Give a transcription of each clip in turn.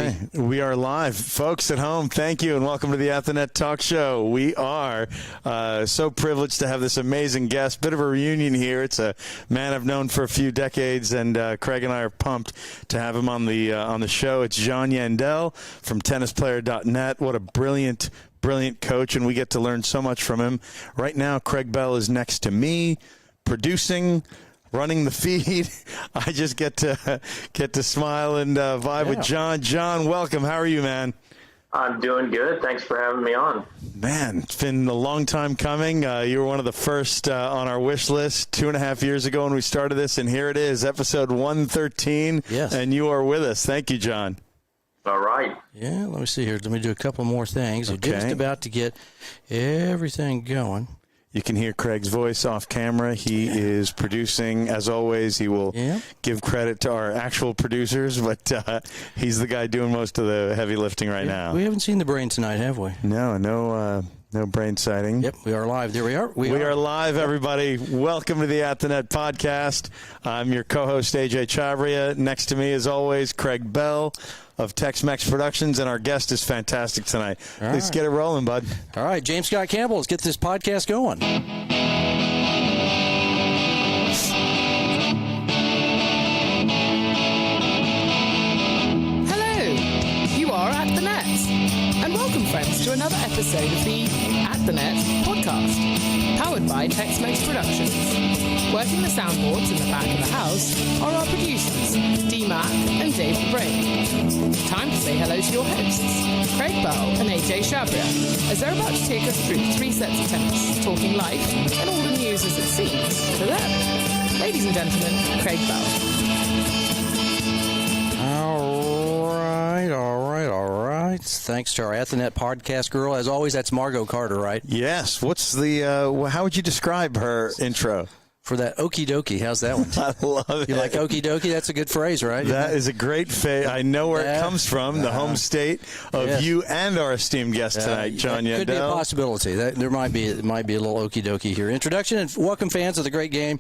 Okay, we are live. Folks at home, thank you and welcome to the At the Net Talk Show. We are so privileged to have this amazing guest. Bit of a reunion here. It's a man I've known for a few decades, and Craig and I are pumped to have him on the show. It's John Yandell from tennisplayer.net. What a brilliant coach, and we get to learn so much from him. Right now, Craig Bell is next to me, producing, running the feed. I just get to smile and vibe with John. John, welcome. How are you, man? I'm doing good. Thanks for having me on. Man, it's been a long time coming. You were one of the first on our wish list 2.5 years ago when we started this, and here it is, episode 113. Yes. And you are with us. Thank you, John. All right. Yeah, let me see here. Let me do a couple more things. Okay. We're just about to get everything going. You can hear Craig's voice off camera. He is producing. As always, he will give credit to our actual producers, but he's the guy doing most of the heavy lifting right now. We haven't seen the brain tonight, have we? No brain sighting. Yep, we are live. There we are. We are live, everybody. Welcome to the At the Net podcast. I'm your co-host, AJ Chabria. Next to me, as always, Craig Bell of Tex-Mex Productions, and our guest is fantastic tonight. Let's get it rolling, bud. All right, James Scott Campbell, let's get this podcast going. Hello, you are At the Net, and welcome, friends, to another episode of the At the Net podcast, powered by Tex-Mex Productions. Working the soundboards in the back of the house are our producers, D-Mac and Dave the Brain. Time to say hello to your hosts, Craig Bell and AJ Chabria, as they're about to take us through 3 sets of tennis, talking life and all the news as it seems to them. Ladies and gentlemen, Craig Bell. All right. Thanks to our At the Net podcast girl. As always, that's Margot Carter, right? Yes. What's the, how would you describe her intro? For that okie dokie. How's that one? I love it. You like okie dokie? That's a good phrase, right? That is a great phrase. I know where it comes from, the home state of you and our esteemed guest tonight, John Yandell. Could be a possibility. There might be a little okie dokie here. Introduction and welcome, fans of the great game.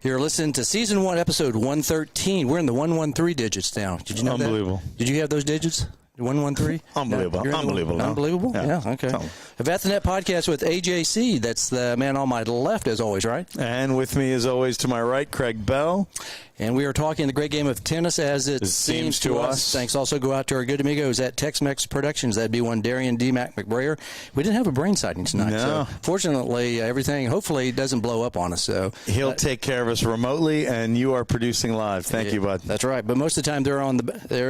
You're listening to Season 1, Episode 113. We're in the 113 digits now. Did you know that? Unbelievable. Did you have those digits? 113? Unbelievable. No, Unbelievable. Unbelievable? No. Yeah, okay. The At the Net podcast with AJC. That's the man on my left, as always, right? And with me, as always, to my right, Craig Bell. And we are talking the great game of tennis as it seems to us. Thanks also go out to our good amigos at Tex-Mex Productions. That'd be one Darian D-Mac McBrayer. We didn't have a brain sighting tonight. No. So fortunately, everything hopefully doesn't blow up on us. So he'll take care of us remotely, and you are producing live. Thank you, bud. That's right. But most of the time, they're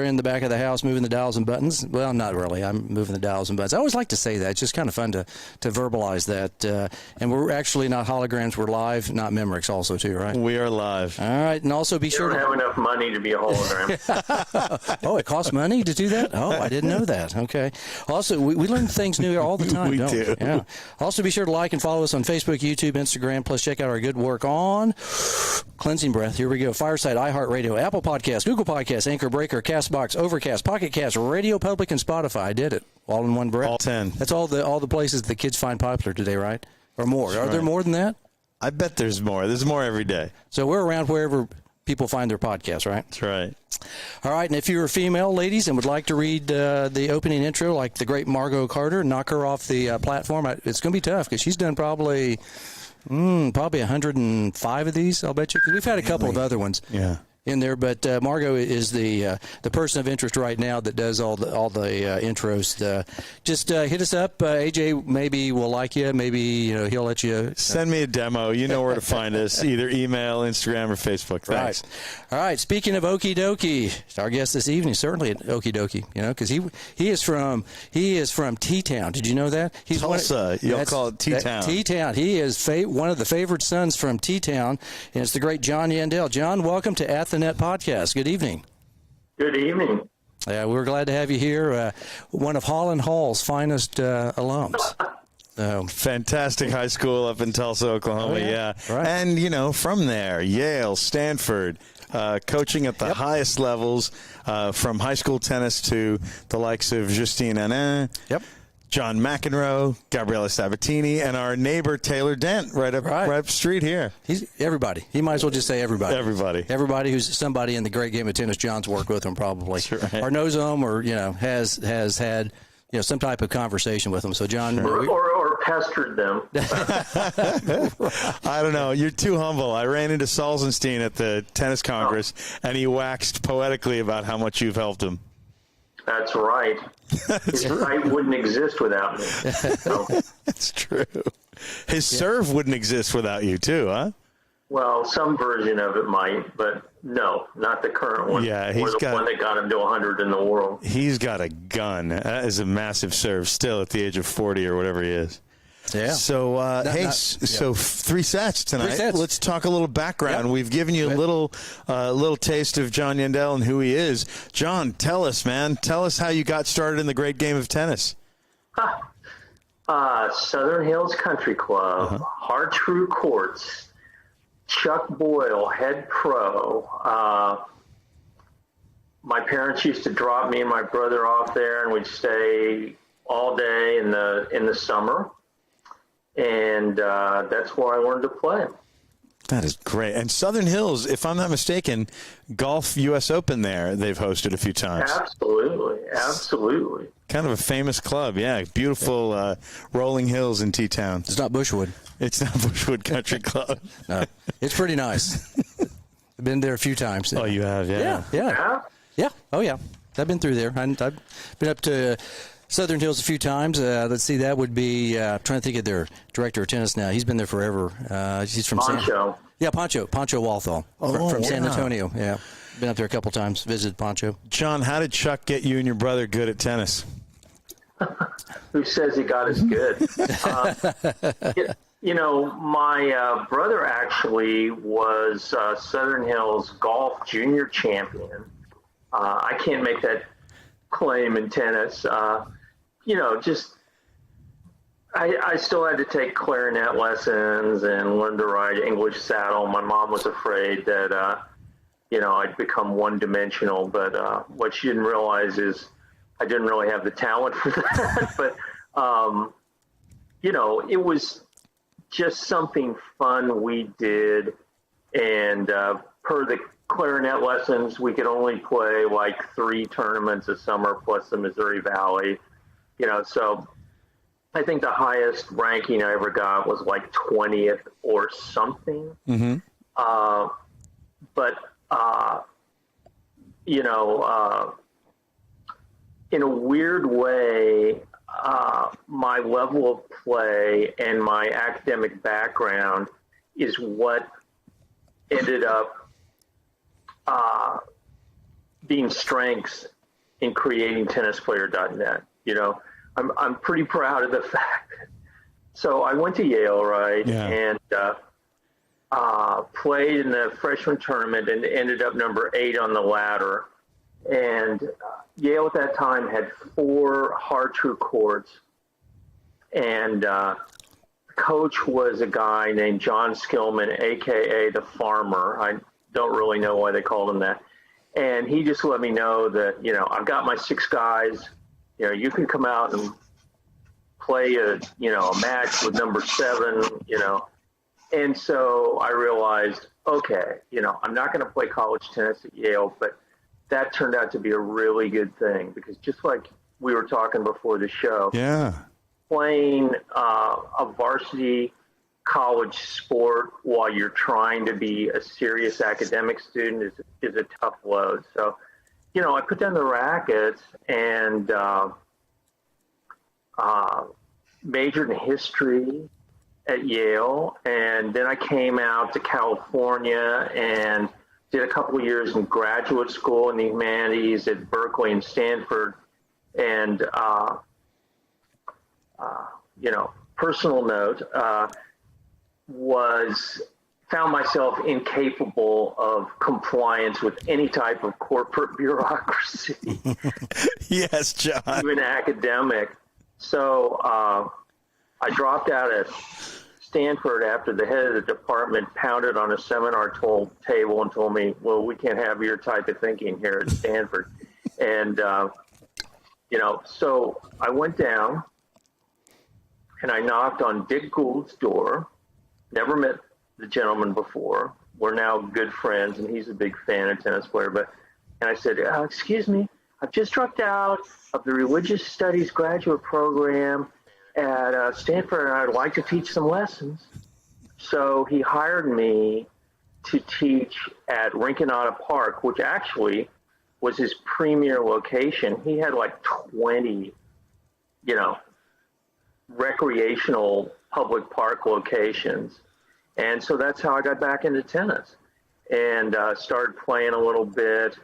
in the back of the house moving the dials and buttons. Well, not really. I'm moving the dials and buttons. I always like to say that. It's just kind of fun to verbalize that. And we're actually not holograms. We're live, not Memorex also, too, right? We are live. All right. And also be sure to have enough money to be a hologram. Oh, it costs money to do that? Oh, I didn't know that. Okay. Also, we learn things new all the time, don't we? Yeah. Also, be sure to like and follow us on Facebook, YouTube, Instagram. Plus, check out our good work on Cleansing Breath. Here we go. Fireside, iHeartRadio, Apple Podcasts, Google Podcasts, Anchor Breaker, CastBox, Overcast, Pocket Cast, Radio Public, and Spotify. I did it all in one breath. All 10. That's all the places the kids find popular today, right? Or more. Are there more than that? I bet there's more. There's more every day. So we're around wherever people find their podcasts, right? That's right. All right, and if you're a female, ladies, and would like to read the opening intro like the great Margot Carter, knock her off the platform, it's going to be tough because she's done probably 105 of these, I'll bet you. Because we've had a couple of other ones. Yeah. In there, but Margot is the person of interest right now that does all the intros. Just hit us up. AJ maybe will like you. Maybe he'll let you send me a demo. You know where to find us. Either email, Instagram, or Facebook. Thanks. Right. All right. Speaking of okie dokie, our guest this evening certainly an okie dokie. Because he is from T-Town. Did you know that? He's Tulsa. You'll call it T-Town. T-Town. He is one of the favored sons from T-Town, and it's the great John Yandell. John, welcome to At the Net podcast. Good evening. Good evening. We're glad to have you here. One of Holland Hall's finest alums. Fantastic high school up in Tulsa, Oklahoma. Yeah. Right. And, from there, Yale, Stanford, coaching at the highest levels, from high school tennis to the likes of Justine Henin. Yep. John McEnroe, Gabriella Sabatini, and our neighbor Taylor Dent right up the street here. He's everybody. He might as well just say everybody. Everybody who's somebody in the great game of tennis. John's worked with him probably, right. or knows them, or has had some type of conversation with them. So John, or pestered them. I don't know. You're too humble. I ran into Salzenstein at the tennis congress, and he waxed poetically about how much you've helped him. That's right. His site wouldn't exist without me. So. That's true. His serve wouldn't exist without you, too, huh? Well, some version of it might, but no, not the current one. Yeah, one that got him to 100 in the world. He's got a gun. That is a massive serve still at the age of 40 or whatever he is. Yeah. So, so 3 sets tonight. 3 sets. Let's talk a little background. Yep. We've given you a little taste of John Yandell and who he is. John, tell us, man. Tell us how you got started in the great game of tennis. Southern Hills Country Club, Hartrue Courts, Chuck Boyle, head pro. My parents used to drop me and my brother off there, and we'd stay all day in the summer. And that's where I learned to play. That is great. And Southern Hills, if I'm not mistaken, Golf U.S. Open there, they've hosted a few times. Absolutely. Kind of a famous club, yeah. Beautiful rolling hills in T-Town. It's not Bushwood. It's not Bushwood Country Club. No, it's pretty nice. I've been there a few times. Oh, you have, yeah. Yeah. Oh, yeah. I've been through there. I've been up to Southern Hills a few times. Let's see, that would be, trying to think of their director of tennis now. He's been there forever. He's from Pancho. Pancho Walthall from San Antonio. Yeah. Been up there a couple times, visited Pancho. John, how did Chuck get you and your brother good at tennis? Who says he got as good? My brother actually was Southern Hills golf junior champion. I can't make that claim in tennis. I still had to take clarinet lessons and learn to ride English saddle. My mom was afraid that, I'd become one-dimensional, but what she didn't realize is I didn't really have the talent for that. But, it was just something fun we did. And per the clarinet lessons, we could only play like 3 tournaments a summer plus the Missouri Valley. So I think the highest ranking I ever got was like 20th or something. Mm-hmm. In a weird way, my level of play and my academic background is what ended up being strengths in creating tennisplayer.net. I'm pretty proud of the fact. So I went to Yale, right? Yeah. And played in the freshman tournament and ended up number 8 on the ladder. And Yale at that time had 4 Hartrue courts. And coach was a guy named John Skillman, a.k.a. the Farmer. I don't really know why they called him that. And he just let me know that, I've got my 6 guys. You can come out and play a match with number 7, And so I realized, okay, I'm not going to play college tennis at Yale, but that turned out to be a really good thing because just like we were talking before the show, playing a varsity college sport while you're trying to be a serious academic student is a tough load. So, I put down the rackets and majored in history at Yale, and then I came out to California and did a couple of years in graduate school in the humanities at Berkeley and Stanford. And, personal note, found myself incapable of compliance with any type of corporate bureaucracy. Yes, John. Even academic. So I dropped out at Stanford after the head of the department pounded on a seminar table and told me, well, we can't have your type of thinking here at Stanford. And, so I went down and I knocked on Dick Gould's door. Never met the gentleman before. We're now good friends, and he's a big fan of tennis player. And I said, excuse me, I've just dropped out of the religious studies graduate program at Stanford, and I'd like to teach some lessons. So he hired me to teach at Rinconada Park, which actually was his premier location. He had like 20, recreational public park locations. And so that's how I got back into tennis and started playing a little bit.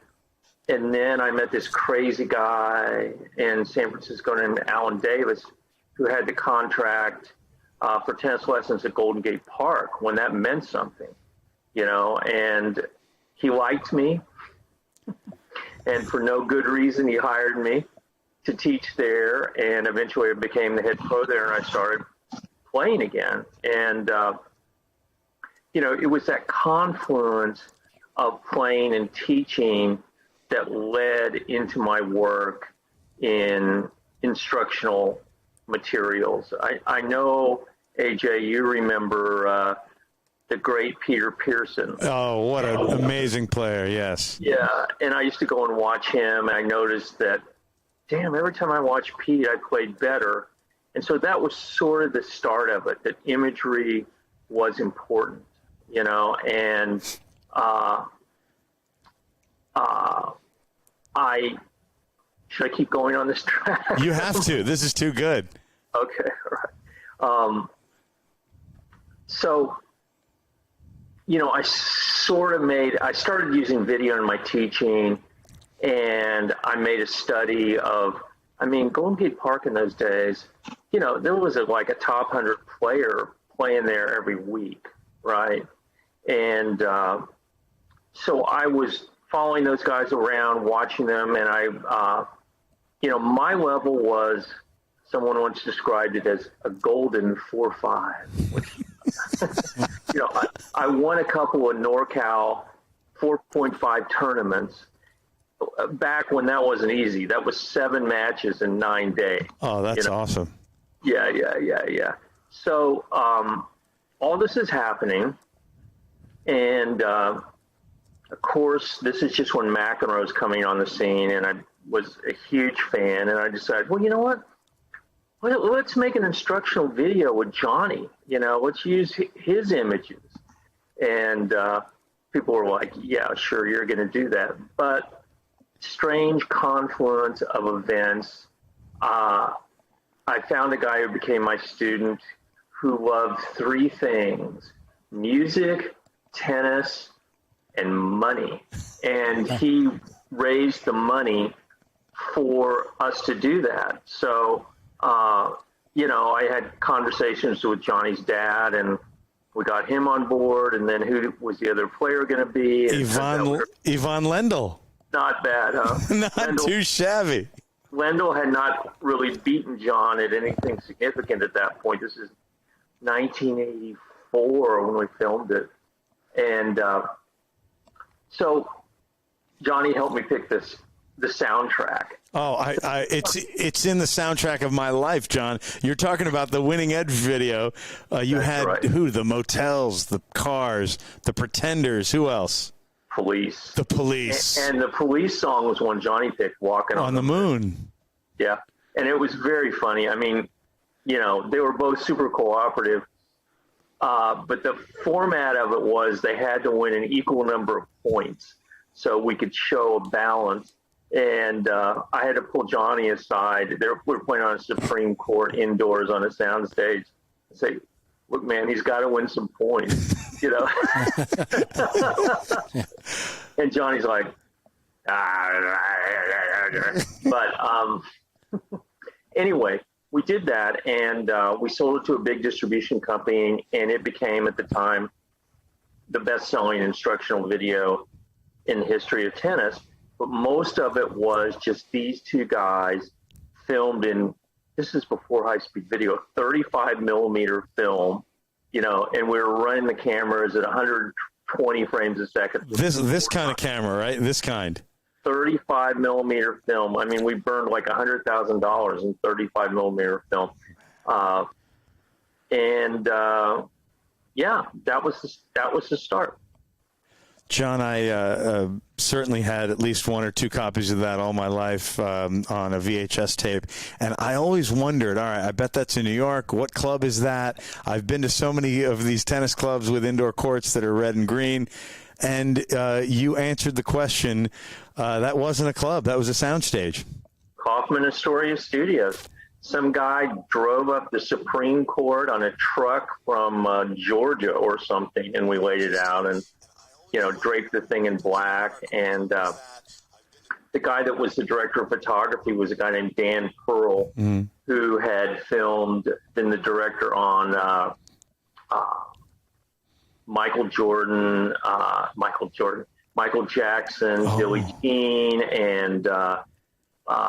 And then I met this crazy guy in San Francisco named Alan Davis, who had the contract for tennis lessons at Golden Gate Park when that meant something, and he liked me. And for no good reason, he hired me to teach there. And eventually I became the head pro there, and I started playing again. And, it was that confluence of playing and teaching that led into my work in instructional materials. I know, AJ, you remember the great Peter Pearson. Oh, what an amazing player, yes. Yeah, and I used to go and watch him, and I noticed that, every time I watched Pete, I played better. And so that was sort of the start of it, that imagery was important, and should I keep going on this track? You have to. This is too good. Okay, all right. So, I started using video in my teaching, and I made a study of, Golden Gate Park in those days, there was like a top 100 player playing there every week, right? And so I was following those guys around, watching them, and my level was, someone once described it as a golden 4-5, which, I won a couple of NorCal 4.5 tournaments back when that wasn't easy. That was 7 matches in 9 days. Oh, that's awesome. Yeah. So all this is happening, and of course, this is just when McEnroe was coming on the scene, and I was a huge fan, and I decided, well, you know what? Let's make an instructional video with Johnny. Let's use his images. And people were like, yeah, sure, you're going to do that. But strange confluence of events. I found a guy who became my student who loved 3 things: music, tennis, and money. And he raised the money for us to do that. So, I had conversations with Johnny's dad, and we got him on board. And then who was the other player going to be? Yvonne Lendl. Not bad, huh? Not too shabby. Lendl had not really beaten John at anything significant at that point. This is 1984 when we filmed it. And so Johnny helped me pick the soundtrack. Oh, it's in the soundtrack of my life, John. You're talking about the Winning Edge video. You That's had right. Who? The Motels, the Cars, the Pretenders. Who else? Police. The Police. And the Police song was one Johnny picked, Walking on the Moon. Yeah. And it was very funny. They were both super cooperative. But the format of it was they had to win an equal number of points so we could show a balance. And I had to pull Johnny aside. We were playing on a Supreme Court indoors on a sound stage and say, look, man, he's got to win some points, And Johnny's like, But anyway, we did that, and we sold it to a big distribution company, and it became, at the time, the best-selling instructional video in the history of tennis. But most of it was just these 2 guys filmed in, this is before high-speed video, 35-millimeter film, and we were running the cameras at 120 frames a second. This kind of camera, right? This kind. 35-millimeter film. We burned like $100,000 in 35-millimeter film. And yeah, that was the start. John, I certainly had at least one or two copies of that all my life on a VHS tape. And I always wondered, all right, I bet that's in New York. What club is that? I've been to so many of these tennis clubs with indoor courts that are red and green. And you answered the question. That wasn't a club. That was a soundstage. Kaufman Astoria Studios. Some guy drove up the Supreme Court on a truck from Georgia or something, and we laid it out and, draped the thing in black. And the guy that was the director of photography was a guy named Dan Pearl, who had been the director on Michael Jackson, Billie Jean, and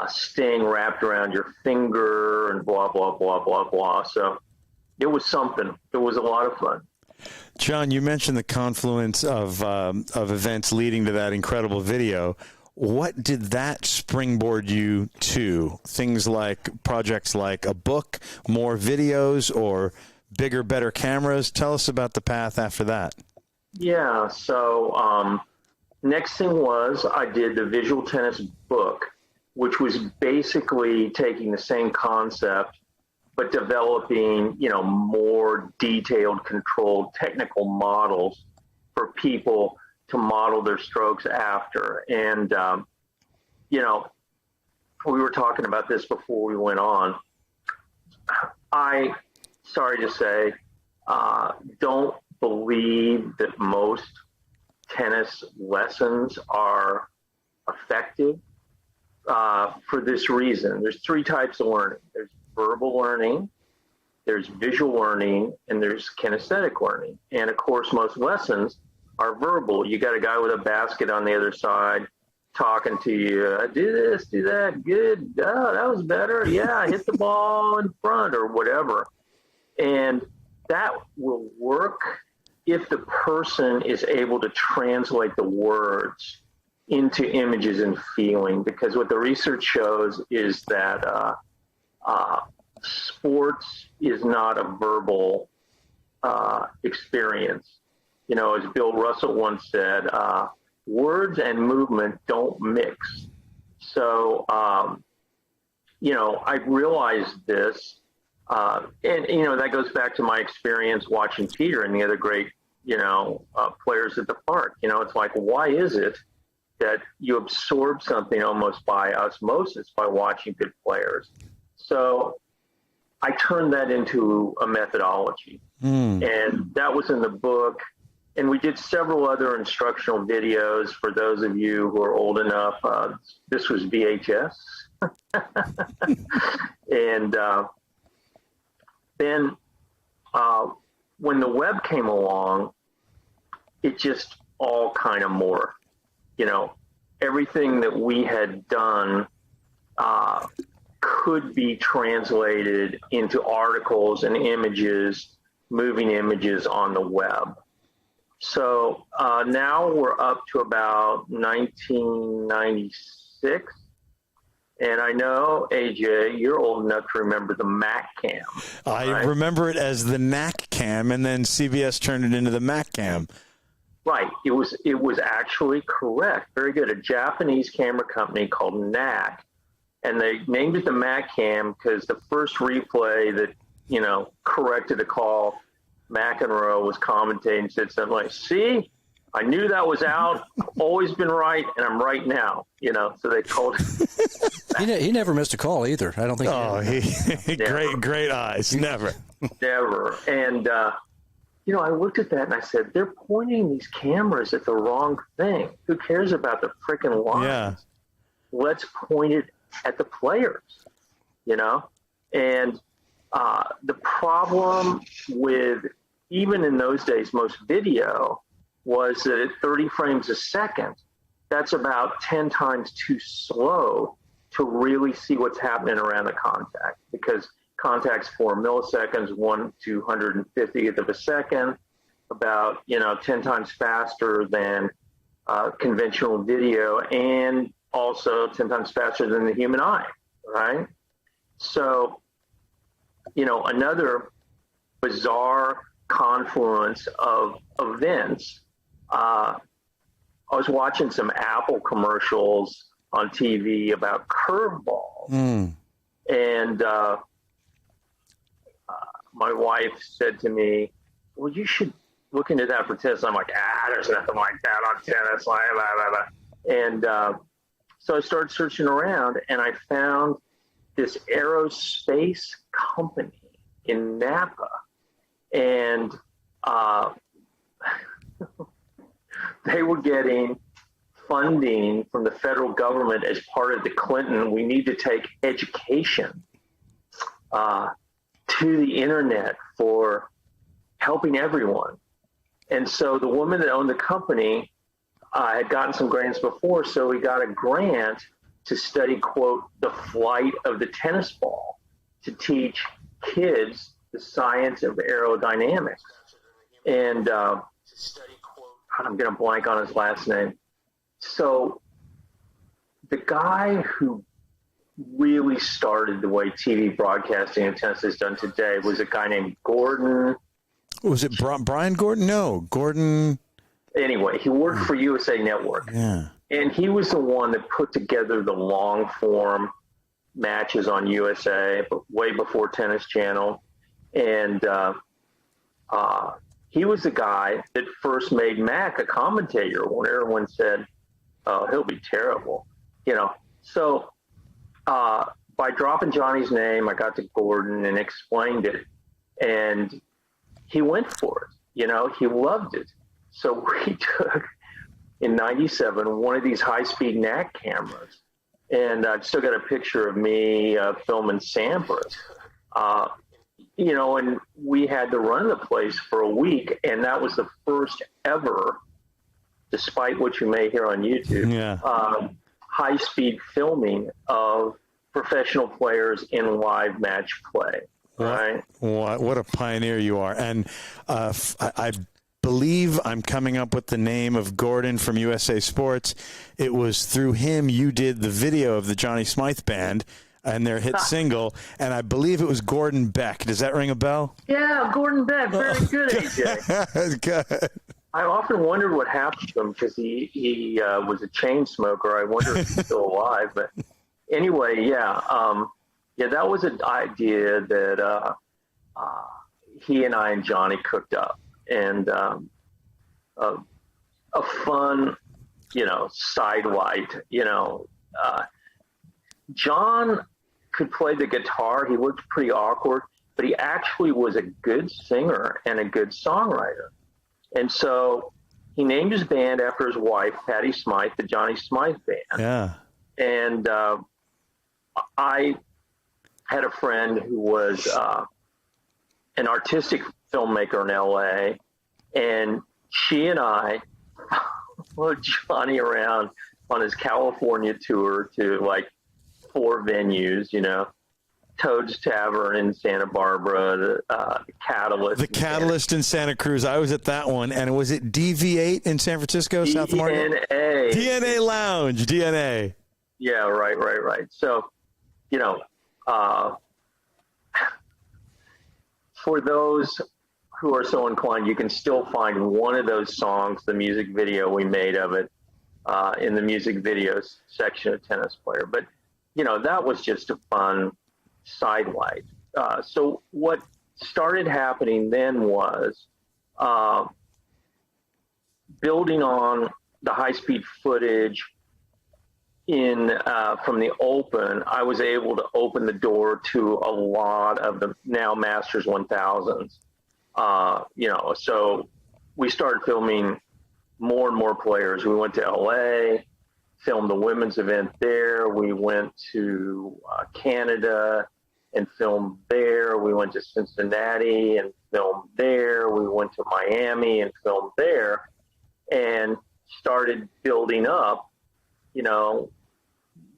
Sting Wrapped Around Your Finger, and blah, blah, blah, blah, blah. So it was something. It was a lot of fun. John, you mentioned the confluence of events leading to that incredible video. What did that springboard you to? Things like projects like a book, more videos, or bigger, better cameras? Tell us about the path after that. Yeah, so next thing was I did the Visual Tennis book, which was basically taking the same concept but developing, more detailed, controlled technical models for people to model their strokes after. And, we were talking about this before we went on. Sorry to say, don't believe that most tennis lessons are effective for this reason. There's three types of learning. There's verbal learning, there's visual learning, and there's kinesthetic learning. And of course, most lessons are verbal. You got a guy with a basket on the other side talking to you. Do this, do that. Good. Oh, that was better. Yeah, hit the ball in front or whatever. And that will work if the person is able to translate the words into images and feeling. Because what the research shows is that sports is not a verbal experience. As Bill Russell once said, words and movement don't mix. So, I realized this, and that goes back to my experience watching Peter and the other great, players at the park. It's like, why is it that you absorb something almost by osmosis by watching good players? So I turned that into a methodology, and that was in the book. And we did several other instructional videos for those of you who are old enough. This was VHS. And then when the web came along, it just all kind of morphed. Everything that we had done could be translated into articles and images, moving images on the web. So now we're up to about 1996. And I know, AJ, you're old enough to remember the Mac Cam. I remember it as the NAC Cam, and then CBS turned it into the Mac Cam. Right. It was actually correct. Very good. A Japanese camera company called NAC. And they named it the Mac Cam because the first replay that, corrected a call, McEnroe was commentating and said something like, see, I knew that was out. I've always been right, and I'm right now. So they told him. He never missed a call either. I don't think. Oh, great eyes. Never. And, I looked at that and I said, they're pointing these cameras at the wrong thing. Who cares about the freaking lines? Yeah. Let's point it at the players, And the problem with, even in those days, most video was that at 30 frames a second, that's about 10 times too slow to really see what's happening around the contact, because contact's 4 milliseconds, 1/250th of a second, about 10 times faster than conventional video, and also 10 times faster than the human eye, right? So, another bizarre confluence of events. I was watching some Apple commercials on TV about curveballs. And my wife said to me, well, you should look into that for tennis. I'm like, there's nothing like that on tennis. Blah, blah, blah, blah. And so I started searching around, and I found this aerospace company in Napa. And they were getting funding from the federal government as part of the Clinton, we need to take education to the internet for helping everyone. And so the woman that owned the company had gotten some grants before, so we got a grant to study, quote, the flight of the tennis ball, to teach kids the science of aerodynamics. And I'm going to blank on his last name. So the guy who really started the way TV broadcasting in tennis is done today was a guy named Gordon. Was it Brian Gordon? No, Gordon. Anyway, he worked for USA Network. Yeah. And he was the one that put together the long form matches on USA, way before Tennis Channel. And he was the guy that first made Mac a commentator when everyone said, oh, he'll be terrible. You know, so by dropping Johnny's name, I got to Gordon and explained it. And he went for it. You know, he loved it. So we took, in 97, one of these high-speed NAC cameras. And I've still got a picture of me filming Sampras. You know, and we had to run the place for a week, and that was the first ever, despite what you may hear on YouTube, high-speed filming of professional players in live match play. Right? What a pioneer you are. And I believe I'm coming up with the name of Gordon from USA Sports. It was through him you did the video of the Johnny Smythe Band and their hit single, and I believe it was Gordon Beck. Does that ring a bell? Yeah, Gordon Beck. Very good, AJ. Good. I often wondered what happened to him because he was a chain smoker. I wonder if he's still alive. But anyway, yeah, that was an idea that he and I and Johnny cooked up, and a fun, sidelight. John could play the guitar. He looked pretty awkward, but he actually was a good singer and a good songwriter. And so he named his band after his wife, Patty Smythe, the Johnny Smythe Band. Yeah. And I had a friend who was an artistic filmmaker in L.A., and she and I followed Johnny around on his California tour to, 4 venues, Toad's Tavern in Santa Barbara, the Catalyst. The Catalyst in Santa Cruz. I was at that one. And was it DV8 in San Francisco, South of Market? DNA Lounge, DNA. Yeah, right. So, for those who are so inclined, you can still find one of those songs, the music video we made of it, in the music videos section of Tennis Player. But, that was just a fun sidelight. So what started happening then was building on the high-speed footage from the Open. I was able to open the door to a lot of the now Masters 1000s. So we started filming more and more players. We went to LA, filmed the women's event there. We went to Canada and filmed there. We went to Cincinnati and filmed there. We went to Miami and filmed there, and started building up,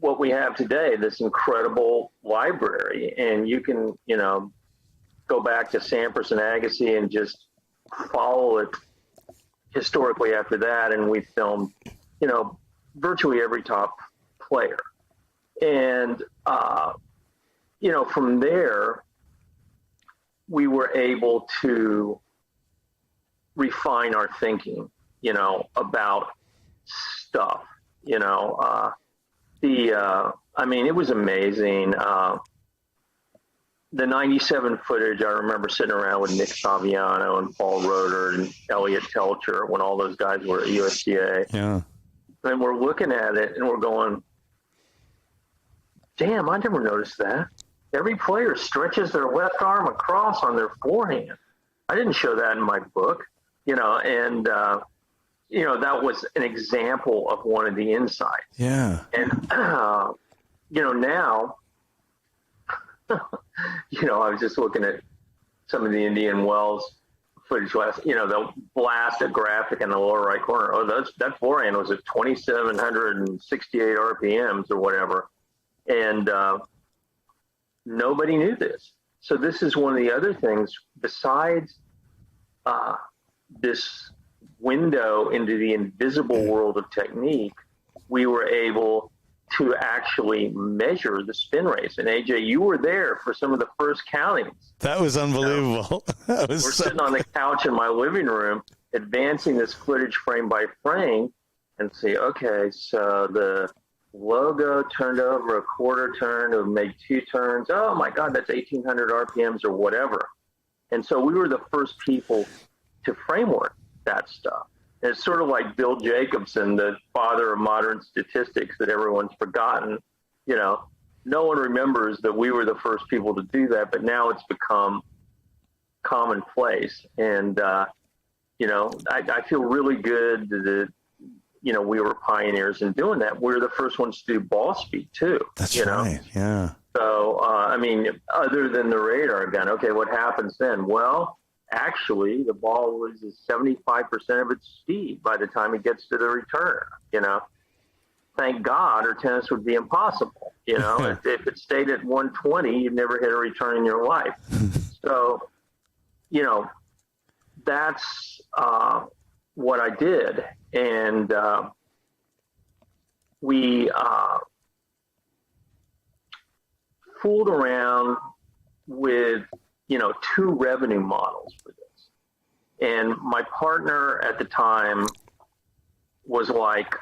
what we have today, this incredible library. And you can, go back to Sampras and Agassi and just follow it historically after that. And we filmed, virtually every top player. And, from there, we were able to refine our thinking, about stuff, I mean, it was amazing. The 97 footage, I remember sitting around with Nick Saviano and Paul Roeder and Elliot Telcher when all those guys were at USDA. Yeah. And we're looking at it and we're going, damn, I never noticed that. Every player stretches their left arm across on their forehand. I didn't show that in my book, and, that was an example of one of the insights. Yeah. And, now, I was just looking at some of the Indian Wells footage last, they'll blast a graphic in the lower right corner. Oh, that forehand was at 2,768 RPMs or whatever. And nobody knew this. So this is one of the other things besides this window into the invisible world of technique, we were able to actually measure the spin rates. And AJ, you were there for some of the first countings. That was unbelievable. We're sitting on the couch in my living room, advancing this footage frame by frame and see, okay, so the logo turned over a quarter turn to make 2 turns. Oh my God, that's 1,800 RPMs or whatever. And so we were the first people to framework that stuff. And it's sort of like Bill Jacobson, the father of modern statistics that everyone's forgotten. No one remembers that we were the first people to do that, but now it's become commonplace. And, I feel really good that, we were pioneers in doing that. We were the first ones to do ball speed too. That's right. Yeah. So, other than the radar gun, okay, what happens then? Well, actually, the ball loses 75% of its speed by the time it gets to the returner, Thank God, or tennis would be impossible, If it stayed at 120, you'd never hit a return in your life. So, that's what I did. And we fooled around with, 2 revenue models for this. And my partner at the time was like,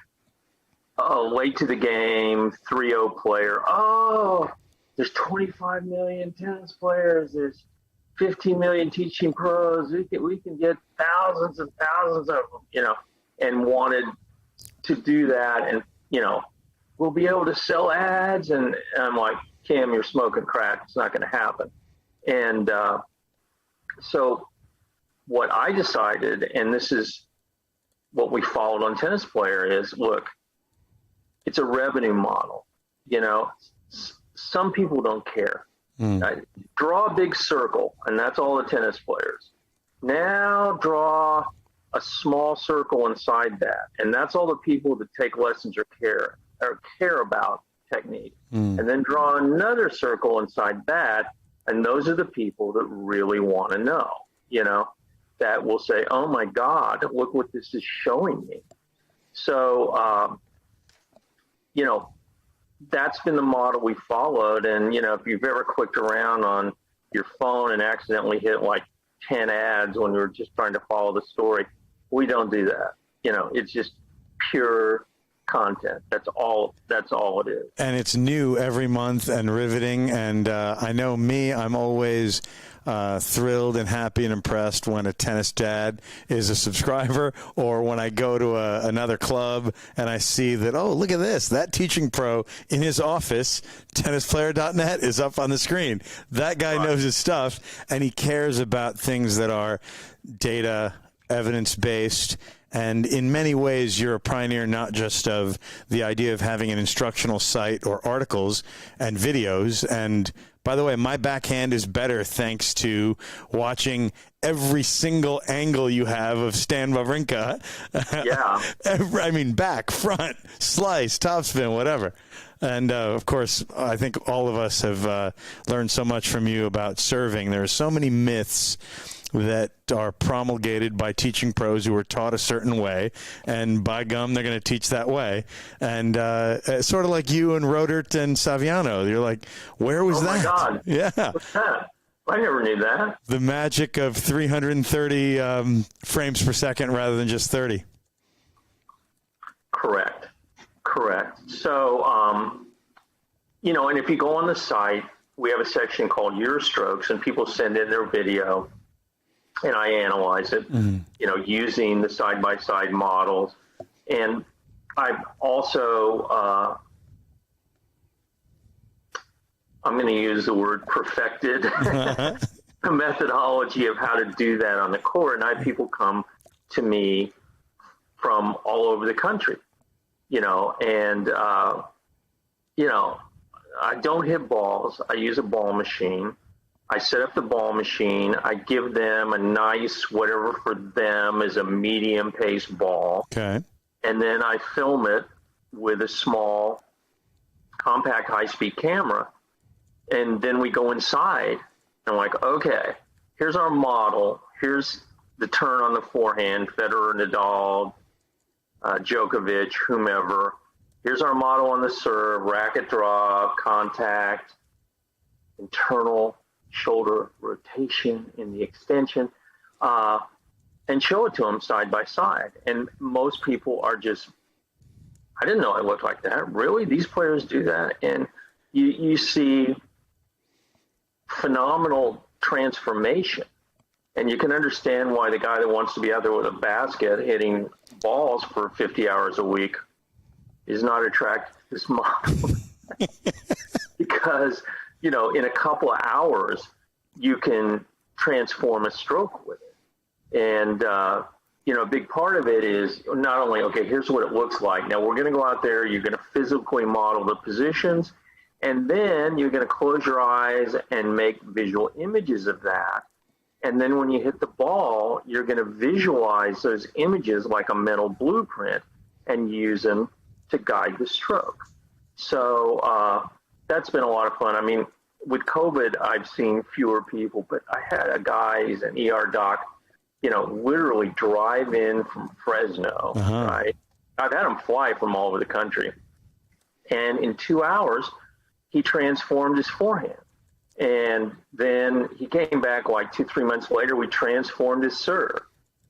oh, late to the game, 3-0 player. Oh, there's 25 million tennis players. There's 15 million teaching pros. We can get thousands and thousands of them, and wanted to do that. And, we'll be able to sell ads. And I'm like, Cam, you're smoking crack. It's not going to happen. And so what I decided, and this is what we followed on Tennis Player, is, look, it's a revenue model. Some people don't care. Draw a big circle, and that's all the tennis players. Now draw a small circle inside that, and that's all the people that take lessons or care about technique. And then draw another circle inside that, and those are the people that really want to know, that will say, oh my God, look what this is showing me. So, that's been the model we followed. And, if you've ever clicked around on your phone and accidentally hit like 10 ads when you're just trying to follow the story, we don't do that. It's just pure content. That's all it is. And it's new every month and riveting. And I know I'm always thrilled and happy and impressed when a tennis dad is a subscriber, or when I go to another club and I see that, oh, look at this, that teaching pro in his office, tennisplayer.net, is up on the screen. That guy knows his stuff, and he cares about things that are data, evidence-based. And in many ways, you're a pioneer not just of the idea of having an instructional site or articles and videos. And by the way, my backhand is better thanks to watching every single angle you have of Stan Wawrinka. Yeah. Back, front, slice, topspin, whatever. And, of course, I think all of us have learned so much from you about serving. There are so many myths that are promulgated by teaching pros who are taught a certain way, and by gum, they're going to teach that way. And sort of like you and Rodert and Saviano, you're like, where was that? Oh my God. Yeah. What's that? I never knew that. The magic of 330 frames per second rather than just 30. Correct. So, and if you go on the site, we have a section called Your Strokes, and people send in their video, and I analyze it, using the side-by-side models. And I've also, I'm going to use the word perfected, the methodology of how to do that on the court. And I have people come to me from all over the country, and, I don't hit balls. I use a ball machine. I set up the ball machine. I give them a nice, whatever for them is a medium pace ball. Okay. And then I film it with a small, compact, high-speed camera. And then we go inside. And I'm like, okay, here's our model. Here's the turn on the forehand, Federer, Nadal, Djokovic, whomever. Here's our model on the serve, racket draw, contact, internal shoulder rotation in the extension, and show it to them side by side. And most people are just, I didn't know I looked like that. Really? These players do that? And you see phenomenal transformation. And you can understand why the guy that wants to be out there with a basket hitting balls for 50 hours a week is not attracted to this model. Because, in a couple of hours, you can transform a stroke with it. And, a big part of it is not only, okay, here's what it looks like. Now we're going to go out there, you're going to physically model the positions, and then you're going to close your eyes and make visual images of that. And then when you hit the ball, you're going to visualize those images like a mental blueprint and use them to guide the stroke. So that's been a lot of fun. I mean, with COVID, I've seen fewer people, but I had a guy, he's an ER doc, literally drive in from Fresno, right? I've had him fly from all over the country. And in 2 hours, he transformed his forehand. And then he came back like 2-3 months later, we transformed his serve.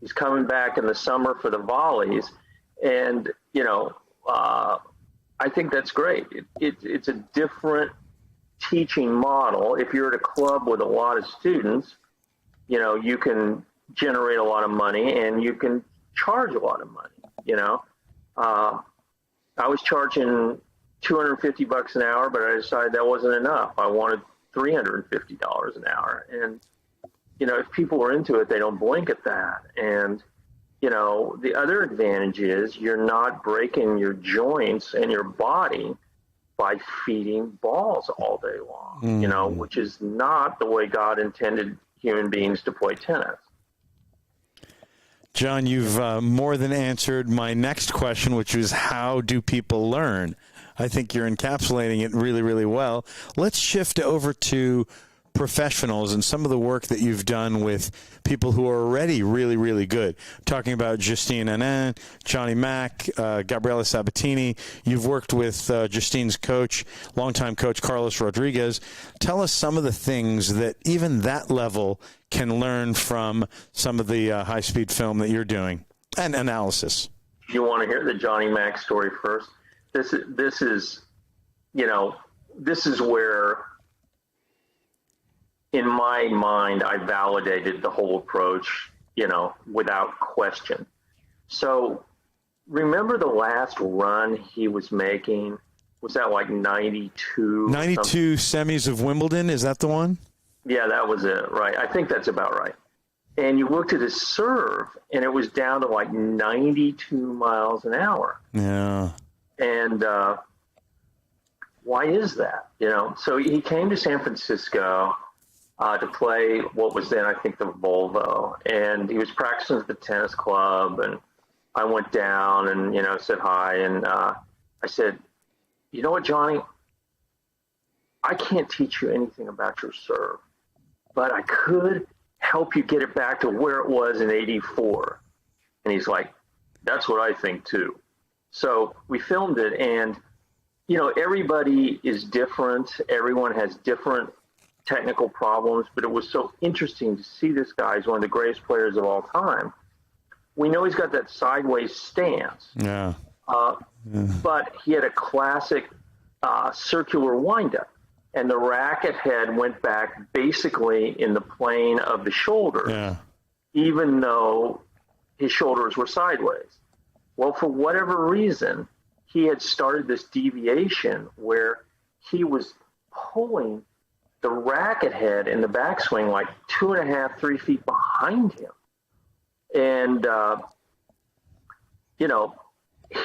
He's coming back in the summer for the volleys. And, I think that's great. It's a different teaching model. If you're at a club with a lot of students, you can generate a lot of money and you can charge a lot of money. I was charging $250 an hour, but I decided that wasn't enough. I wanted $350 an hour. And, if people are into it, they don't blink at that. And, the other advantage is you're not breaking your joints and your body by feeding balls all day long, which is not the way God intended human beings to play tennis. John, you've more than answered my next question, which was how do people learn? I think you're encapsulating it really, really well. Let's shift over to professionals and some of the work that you've done with people who are already really, really good. Talking about Justine Henin, Johnny Mack, Gabriela Sabatini. You've worked with Justine's coach, longtime coach Carlos Rodriguez. Tell us some of the things that even that level can learn from some of the high-speed film that you're doing and analysis. You want to hear the Johnny Mack story first? This is where, in my mind, I validated the whole approach, without question. So remember the last run he was making? Was that like 92? 92 semis of Wimbledon, is that the one? Yeah, that was it, right. I think that's about right. And you looked at his serve, and it was down to like 92 miles an hour. Yeah. And why is that? So he came to San Francisco to play what was then, I think, the Volvo. And he was practicing at the tennis club. And I went down and, said hi. And I said, you know what, Johnny? I can't teach you anything about your serve, but I could help you get it back to where it was in 84. And he's like, that's what I think too. So we filmed it, and, everybody is different. Everyone has different technical problems, but it was so interesting to see this guy. He's one of the greatest players of all time. We know he's got that sideways stance. Yeah. But he had a classic circular windup, and the racket head went back basically in the plane of the shoulders, even though his shoulders were sideways. Well, for whatever reason, he had started this deviation where he was pulling the racket head in the backswing like 2.5, 3 feet behind him. And,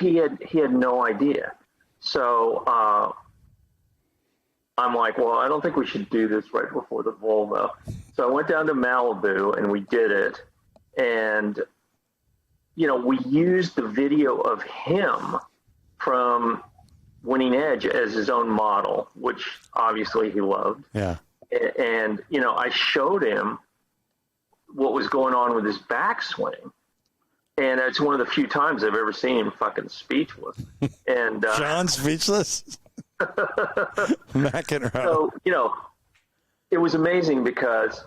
he had no idea. So I'm like, well, I don't think we should do this right before the Volvo. So I went down to Malibu and we did it. And, we used the video of him from Winning Edge as his own model, which obviously he loved. Yeah. And, I showed him what was going on with his backswing. And it's one of the few times I've ever seen him fucking speechless. And John speechless? McEnroe. So, it was amazing because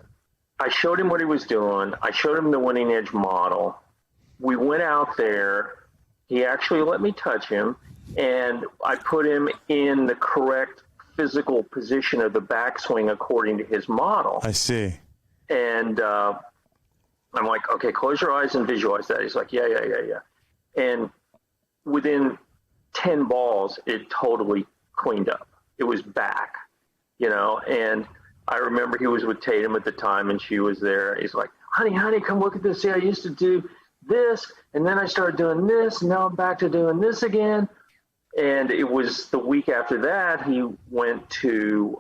I showed him what he was doing. I showed him the Winning Edge model. We went out there. He actually let me touch him. And I put him in the correct physical position of the backswing according to his model. I see. And I'm like, okay, close your eyes and visualize that. He's like, yeah. And within 10 balls, it totally cleaned up. It was back, and I remember he was with Tatum at the time and she was there. He's like, honey, come look at this. See, I used to do this and then I started doing this and now I'm back to doing this again. And it was the week after that, he went to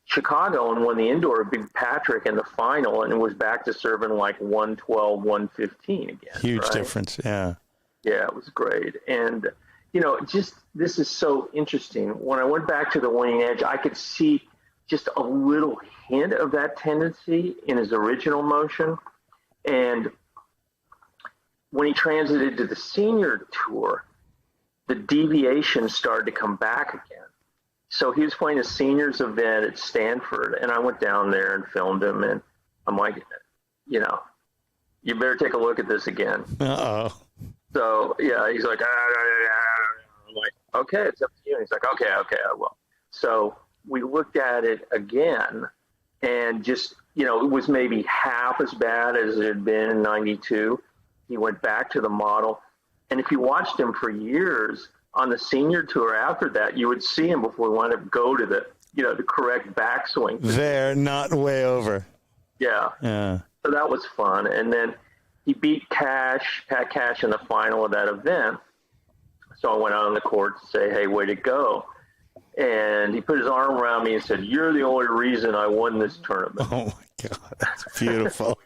Chicago and won the indoor Big Patrick in the final and was back to serving like 112, 115 again. Huge right? difference, yeah. Yeah, it was great. And, this is so interesting. When I went back to the Winning Edge, I could see just a little hint of that tendency in his original motion. And when he transited to the senior tour, the deviation started to come back again. So he was playing a seniors event at Stanford, and I went down there and filmed him, and I'm like, you better take a look at this again. Uh-oh. So, yeah, he's like, I'm like, okay, it's up to you. And he's like, okay, I will. So we looked at it again, and just, it was maybe half as bad as it had been in 92. He went back to the model. And if you watched him for years on the senior tour after that, you would see him before he wanted to go to the, the correct backswing. There, not way over. Yeah. So that was fun. And then he beat Pat Cash in the final of that event. So I went out on the court to say, hey, way to go. And he put his arm around me and said, you're the only reason I won this tournament. Oh, my God. That's beautiful.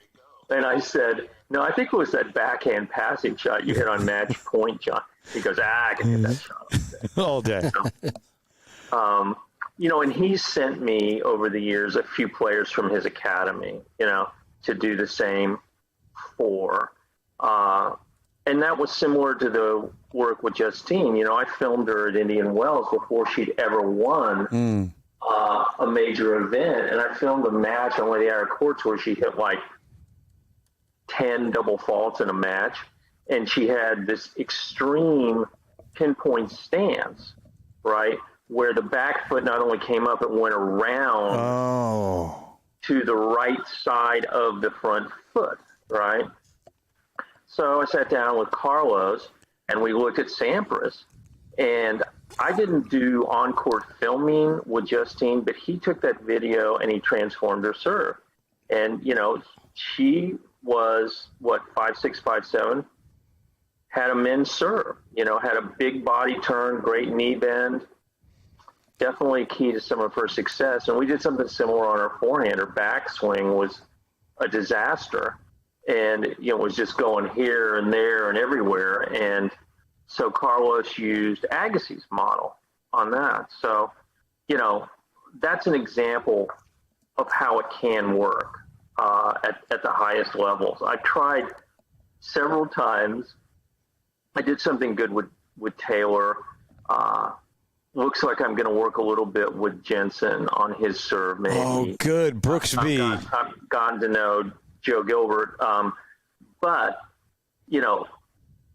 And I said, no, I think it was that backhand passing shot you hit on match point, John. He goes, I can hit that shot. All day. So, and he sent me over the years a few players from his academy, to do the same for. And that was similar to the work with Justine. I filmed her at Indian Wells before she'd ever won a major event. And I filmed a match on one of the outer courts where she hit like 10 double faults in a match. And she had this extreme pinpoint stance, right? Where the back foot not only came up, it went around to the right side of the front foot, right? So I sat down with Carlos and we looked at Sampras, and I didn't do on-court filming with Justine, but he took that video and he transformed her serve. And, she was, 5'6", 5'7", had a men's serve, had a big body turn, great knee bend, definitely key to some of her success. And we did something similar on her forehand. Her backswing was a disaster. And, it was just going here and there and everywhere. And so Carlos used Agassi's model on that. So, that's an example of how it can work at the highest levels. I tried several times. I did something good with Taylor, looks like I'm going to work a little bit with Jensen on his serve. Maybe. Oh, good. Brooksby. I've gotten to know Joe Gilbert. But, you know,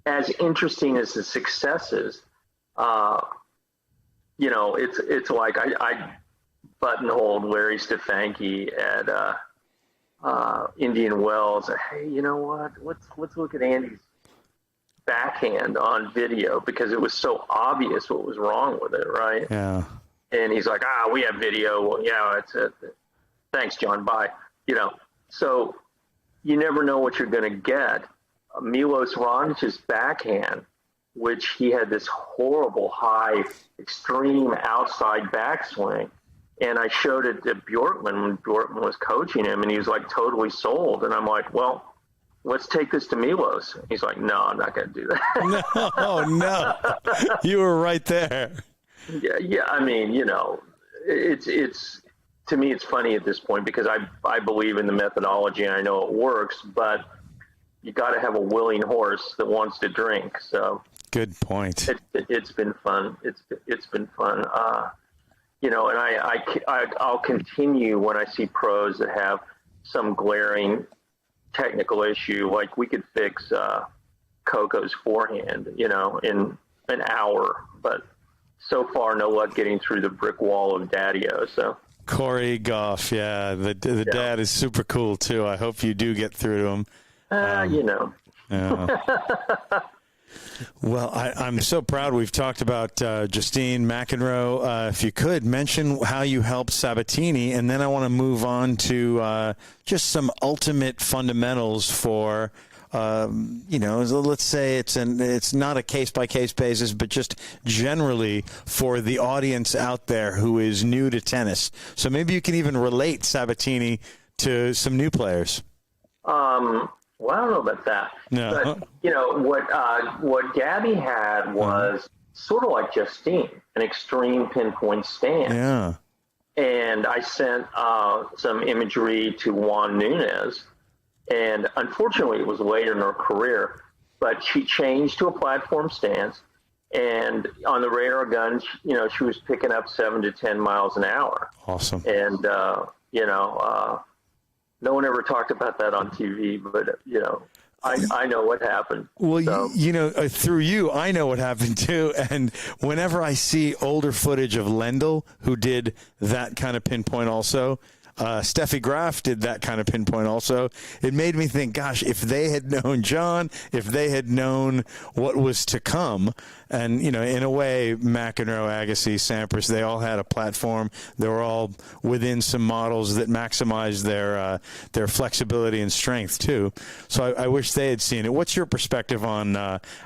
as interesting as the success is, you know, it's like I buttonholed Larry Stefanke at Indian Wells. Hey, you know what? Let's look at Andy's backhand on video, because it was so obvious what was wrong with it, right? Yeah. And he's like, we have video. Well, yeah, that's it. Thanks, John. Bye. You know, so you never know what you're going to get. Milos Raonic's backhand, which he had this horrible high, extreme outside backswing. And I showed it to Bjorkman when Bjorkman was coaching him, and he was like totally sold. And I'm like, well, let's take this to Milos. He's like, no, I'm not going to do that. No. You were right there. Yeah. I mean, you know, it's to me, it's funny at this point, because I believe in the methodology and I know it works, but you got to have a willing horse that wants to drink. So good point. It's been fun. It's been fun. You know, and I'll continue when I see pros that have some glaring technical issue, like we could fix Coco's forehand, you know, in an hour, but so far no luck getting through the brick wall of Daddio. So Corey Goff, the dad is super cool too. I hope you do get through to him. You know. Yeah. Well, I'm so proud. We've talked about Justine McEnroe. If you could mention how you helped Sabatini, and then I want to move on to just some ultimate fundamentals for, you know, let's say it's not a case-by-case basis, but just generally for the audience out there who is new to tennis. So maybe you can even relate Sabatini to some new players. Well, I don't know about that. No. But, you know, what Gabby had was sort of like Justine, an extreme pinpoint stance. Yeah. And I sent some imagery to Juan Nunes, and unfortunately it was later in her career, but she changed to a platform stance, and on the radar gun, you know, she was picking up 7 to 10 miles an hour. Awesome. And, you know, no one ever talked about that on TV, but, you know, I know what happened. Well, so. you know, through you, I know what happened too. And whenever I see older footage of Lendl, who did that kind of pinpoint also, Steffi Graf did that kind of pinpoint also. It made me think, gosh, if they had known John, if they had known what was to come, and, you know, in a way, McEnroe, Agassi, Sampras, they all had a platform. They were all within some models that maximized their flexibility and strength too. So I wish they had seen it. What's your perspective on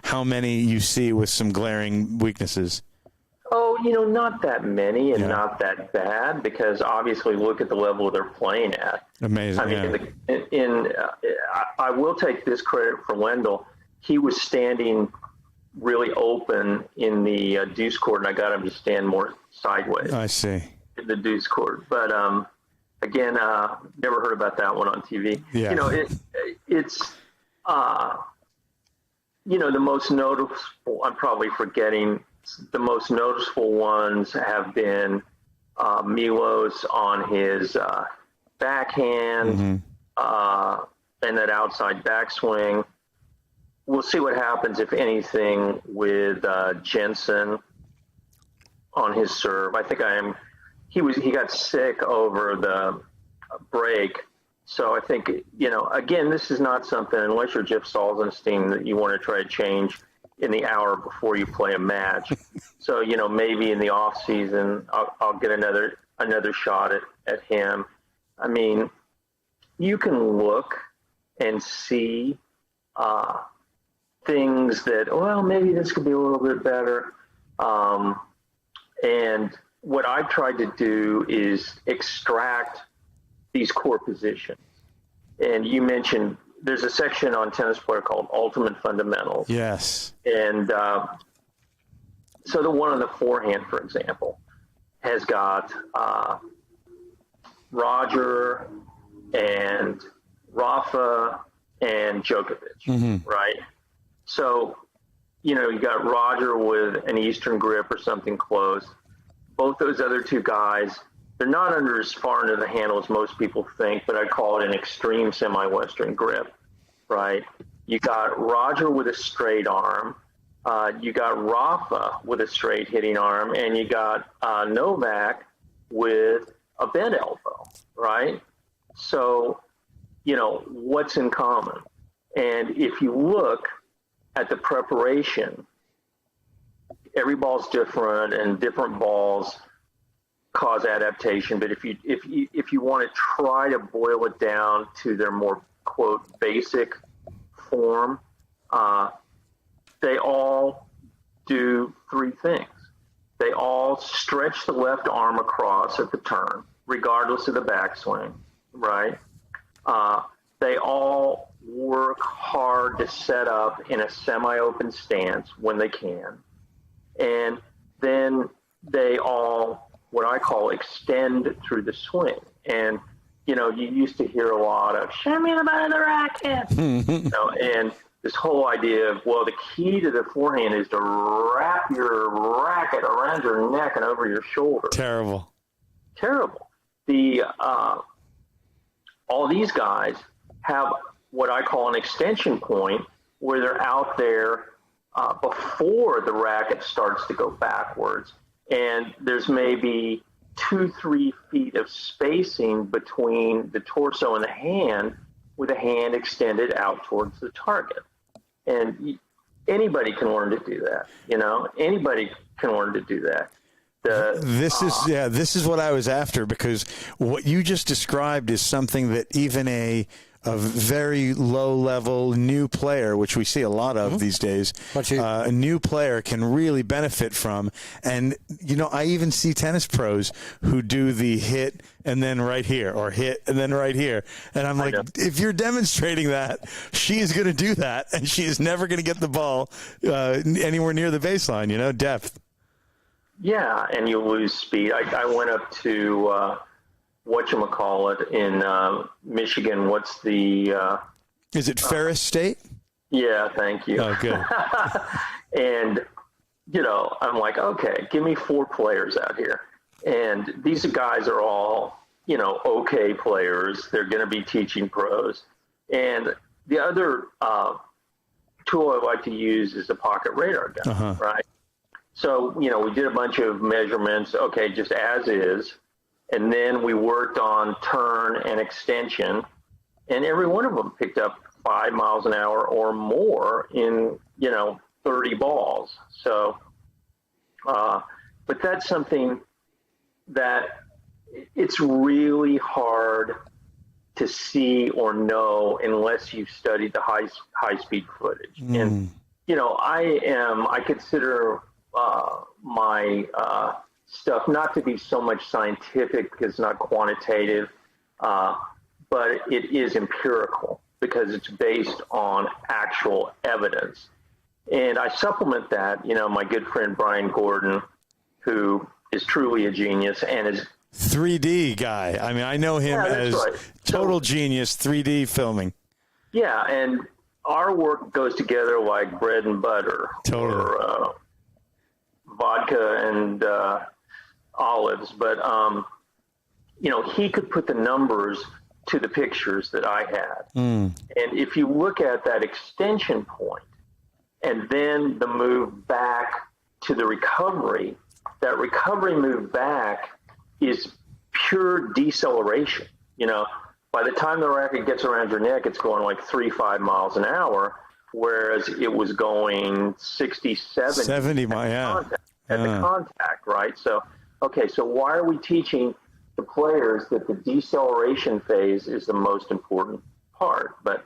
how many you see with some glaring weaknesses? Oh, you know, not that many and not that bad, because obviously look at the level they're playing at. Amazing. I mean, I will take this credit for Lendl. He was standing really open in the deuce court, and I got him to stand more sideways. I see. In the deuce court. But, again, never heard about that one on TV. Yeah. You know, it's you know, the most noticeable, I'm probably forgetting, the most noticeable ones have been Milos on his backhand and that outside backswing. We'll see what happens, if anything, with Jensen on his serve. I think he got sick over the break. So I think, you know, again, this is not something, unless you're Jeff Salzenstein, that you want to try to change in the hour before you play a match. So, you know, maybe in the off season, I'll get another shot at him. I mean, you can look and see things that, well, maybe this could be a little bit better. And what I've tried to do is extract these core positions. And you mentioned, there's a section on Tennis Player called Ultimate Fundamentals. Yes. And so the one on the forehand, for example, has got Roger and Rafa and Djokovic, right? So, you know, you got Roger with an Eastern grip or something close. both those other two guys, they're not under as far into the handle as most people think, but I call it an extreme semi-Western grip, right? You got Roger with a straight arm. You got Rafa with a straight hitting arm, and you got Novak with a bent elbow, right? So, what's in common? And if you look at the preparation, every ball's different, and different balls cause adaptation. But if you want to try to boil it down to their more, quote, basic form, they all do three things. They all stretch the left arm across at the turn, regardless of the backswing, right? They all work hard to set up in a semi-open stance when they can. And then they all, what I call, extend through the swing. And, you used to hear a lot of, show me the butt of the racket. And this whole idea of, well, the key to the forehand is to wrap your racket around your neck and over your shoulder. Terrible. All these guys have what I call an extension point where they're out there before the racket starts to go backwards. And there's maybe 2-3 feet of spacing between the torso and the hand, with the hand extended out towards the target. And anybody can learn to do that. Anybody can learn to do that. This is what I was after, because what you just described is something that even a very low-level new player, which we see a lot of these days, a new player can really benefit from. And, I even see tennis pros who do the hit and then right here, or hit and then right here. And I'm like, if you're demonstrating that, she is going to do that, and she is never going to get the ball anywhere near the baseline, depth. Yeah, and you lose speed. I went up to whatchamacallit in Michigan. What's the is it Ferris State? Yeah, thank you. Oh, good. And I'm like, okay, give me 4 players out here. And these guys are all, okay players. They're going to be teaching pros. And the other tool I like to use is the pocket radar gun, right? So, we did a bunch of measurements, okay, just as is. And then we worked on turn and extension, and every one of them picked up 5 miles an hour or more in, 30 balls. So, but that's something that it's really hard to see or know unless you've studied the high speed footage. And, I consider my stuff not to be so much scientific because it's not quantitative, but it is empirical because it's based on actual evidence. And I supplement that, my good friend Brian Gordon, who is truly a genius and is 3D guy. I mean, I know him as total genius, 3D filming. Yeah, and our work goes together like bread and butter. Totally. Or vodka and olives. But, he could put the numbers to the pictures that I had. And if you look at that extension point and then the move back to the recovery, that recovery move back is pure deceleration. By the time the racket gets around your neck, it's going like 3-5 miles an hour, whereas it was going 60, 70 at the contact, right? So, okay, so why are we teaching the players that the deceleration phase is the most important part? But,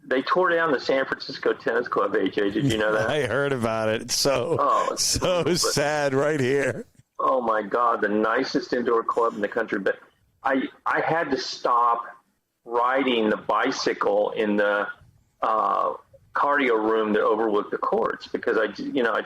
they tore down the San Francisco Tennis Club, AJ. Did you know that? I heard about it. So sad right here. Oh, my God, the nicest indoor club in the country. But I had to stop riding the bicycle in the cardio room that overlooked the courts because I'd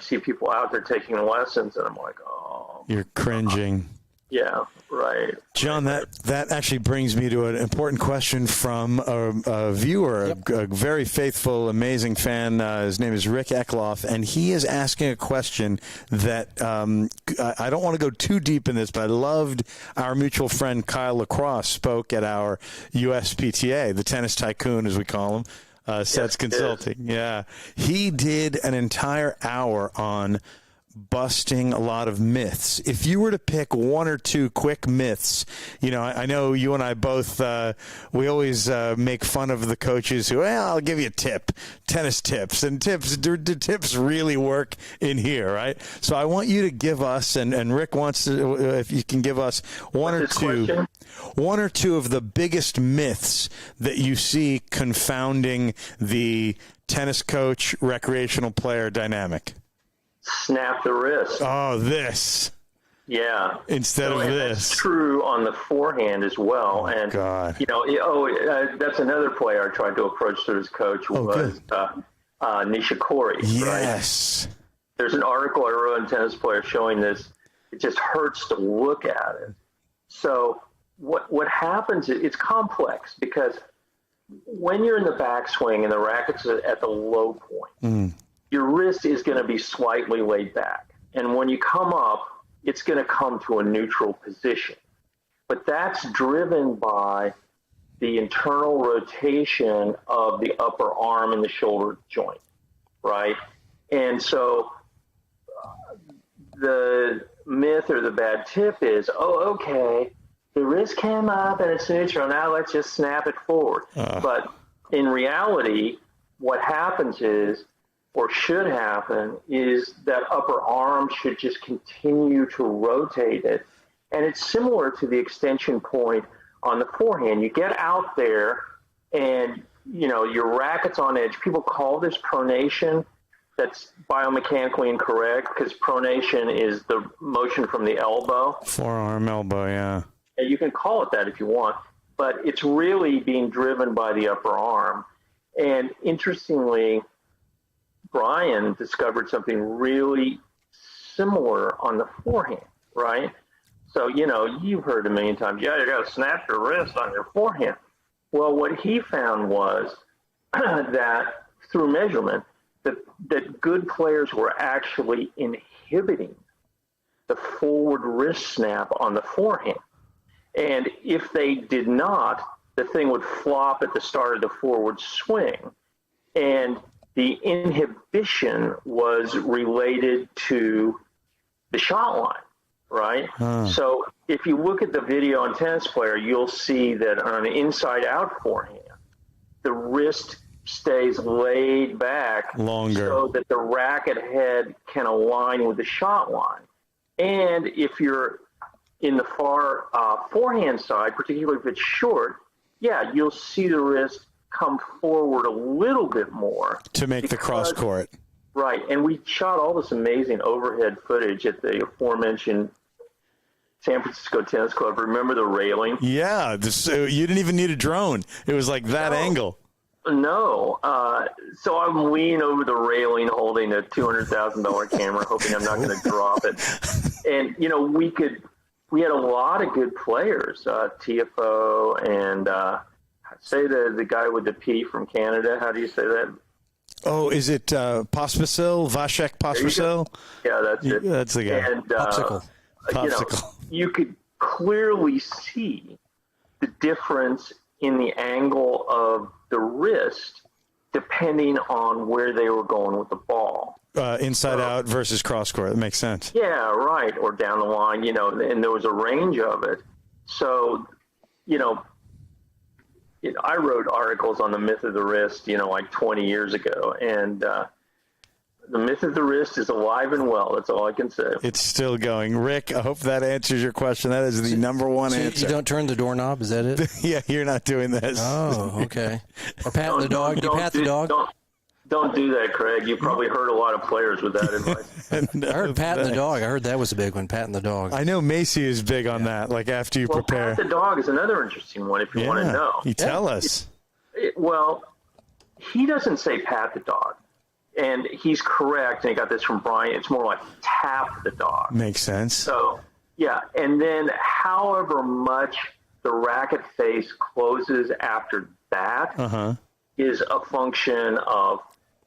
see people out there taking lessons, and I'm like, oh. You're cringing. Yeah, right. John, that actually brings me to an important question from a viewer, a very faithful, amazing fan. His name is Rick Eckloff, and he is asking a question that I don't want to go too deep in this, but I loved our mutual friend Kyle Lacrosse spoke at our USPTA, the tennis tycoon, as we call him, Sets Consulting. Yeah. He did an entire hour on busting a lot of myths. If you were to pick one or two quick myths, I know you and I both, we always make fun of the coaches who, I'll give you a tip, tennis tips, and do tips really work in here, right? So I want you to give us, and Rick wants to, if you can give us one or two of the biggest myths that you see confounding the tennis coach, recreational player dynamic. Snap the wrist. Oh, this. Yeah. Instead of this. That's true on the forehand as well. Oh, God. That's another player I tried to approach through his coach was Nishikori. Yes. Right? There's an article I wrote on Tennis Player showing this. It just hurts to look at it. So what happens is it's complex because when you're in the backswing and the racket's at the low point, your wrist is going to be slightly laid back. And when you come up, it's going to come to a neutral position. But that's driven by the internal rotation of the upper arm and the shoulder joint, right? And so the myth or the bad tip is, okay, the wrist came up and it's neutral. Now let's just snap it forward. But in reality, what happens is, or should happen, is that upper arm should just continue to rotate it. And it's similar to the extension point on the forehand. You get out there and, your racket's on edge. People call this pronation. That's biomechanically incorrect because pronation is the motion from the elbow. Forearm, elbow, yeah. And you can call it that if you want, but it's really being driven by the upper arm. And interestingly, Brian discovered something really similar on the forehand, right? So, you've heard a million times, you got to snap your wrist on your forehand. Well, what he found was that through measurement, that good players were actually inhibiting the forward wrist snap on the forehand. And if they did not, the thing would flop at the start of the forward swing. And the inhibition was related to the shot line, right? So if you look at the video on Tennis Player, you'll see that on an inside-out forehand, the wrist stays laid back longer so that the racket head can align with the shot line. And if you're in the far forehand side, particularly if it's short, you'll see the wrist come forward a little bit more to make the cross court. Right. And we shot all this amazing overhead footage at the aforementioned San Francisco Tennis Club. Remember the railing? Yeah. You didn't even need a drone. It was like that angle. No. So I'm leaning over the railing holding a $200,000 camera, hoping I'm not going to drop it. And, we had a lot of good players, TFO and say the guy with the P from Canada. How do you say that? Oh, is it Pospisil? Vasek Pospisil? Yeah, that's it. That's the guy. And, Popsicle. You could clearly see the difference in the angle of the wrist depending on where they were going with the ball. Inside out versus cross court. That makes sense. Yeah, right. Or down the line, and there was a range of it. So, I wrote articles on the myth of the wrist, like 20 years ago. And the myth of the wrist is alive and well. That's all I can say. It's still going. Rick, I hope that answers your question. That is the number one answer. You don't turn the doorknob? Is that it? Yeah, you're not doing this. Oh, okay. Or patting the dog? You pat the dog? Don't do that, Craig. You probably hurt a lot of players with that advice. I heard patting the dog. I heard that was a big one, patting the dog. I know Macy is big on that, like after you prepare. Pat the dog is another interesting one if you want to know. You tell us. Well, he doesn't say pat the dog. And he's correct, and he got this from Brian. It's more like tap the dog. Makes sense. So Yeah, and then however much the racket face closes after that is a function of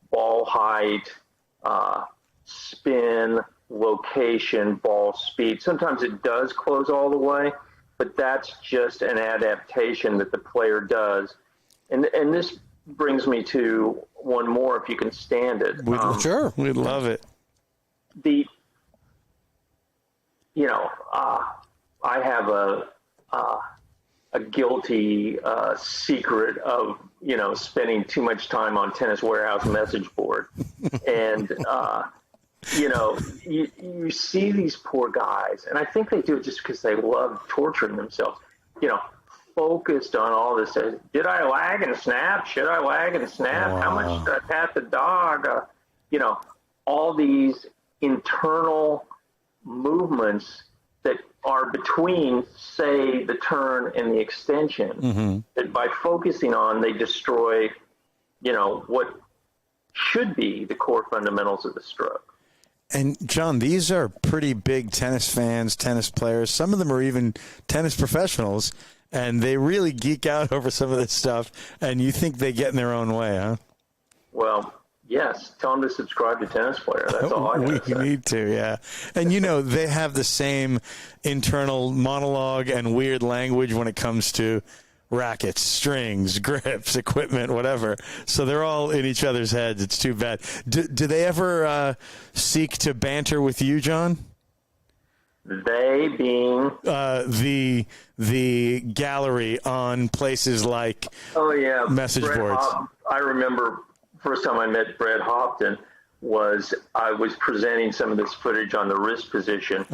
ball height, spin, location, ball speed. Sometimes it does close all the way, but that's just an adaptation that the player does. And this brings me to one more, if you can stand it. Sure. We'd love it. I have a guilty secret of, spending too much time on Tennis Warehouse message board. And, you see these poor guys, and I think they do it just because they love torturing themselves, focused on all this. Did I lag and snap? Should I lag and snap? How much should I pat the dog? All these internal movements that are between, say, the turn and the extension, that by focusing on, they destroy, what should be the core fundamentals of the stroke. And, John, these are pretty big tennis fans, tennis players. Some of them are even tennis professionals, and they really geek out over some of this stuff, and you think they get in their own way, huh? Well, yes. Tell them to subscribe to Tennis Player. That's all I got to say. We need to, yeah. And, they have the same internal monologue and weird language when it comes to rackets, strings, grips, equipment, whatever. So they're all in each other's heads. It's too bad. Do they ever seek to banter with you, John? They being the gallery on places like message Brett boards. I remember first time I met Brett Hopton I was presenting some of this footage on the wrist position,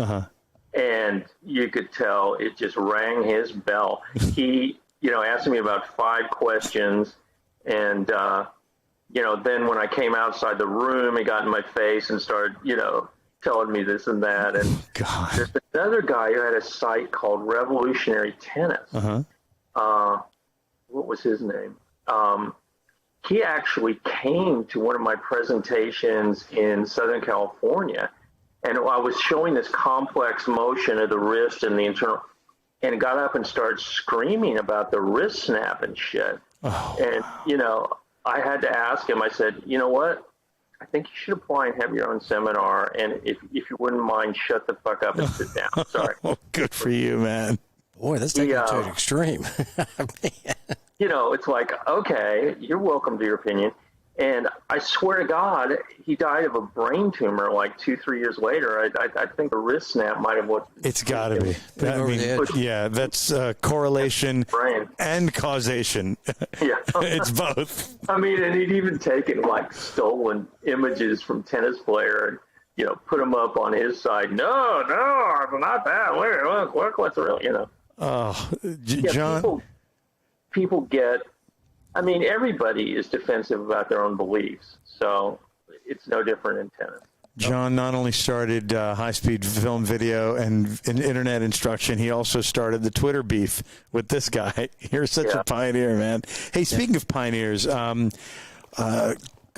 and you could tell it just rang his bell. He asked me about 5 questions, and then when I came outside the room, he got in my face and started telling me this and that. And there's another guy who had a site called Revolutionary Tennis. What was his name? He actually came to one of my presentations in Southern California, and I was showing this complex motion of the wrist and the internal, and got up and started screaming about the wrist snap and shit. I had to ask him, I said, you know what? I think you should apply and have your own seminar, and if you wouldn't mind, shut the fuck up and sit down. Sorry. Good for you, man. Boy, that's taking it to an extreme. It's like, okay, you're welcome to your opinion. And I swear to God, he died of a brain tumor like 2-3 years later. I think the wrist snap might have what. It's got to be. That's correlation and causation. Yeah. It's both. I mean, and he'd even taken like stolen images from Tennis Player and, put them up on his side. No, it's not that. Look what's real, Oh, John. People get. I mean, everybody is defensive about their own beliefs, so it's no different in tennis. John not only started high-speed film video and internet instruction, he also started the Twitter beef with this guy. You're such a pioneer, man. Hey, speaking of pioneers,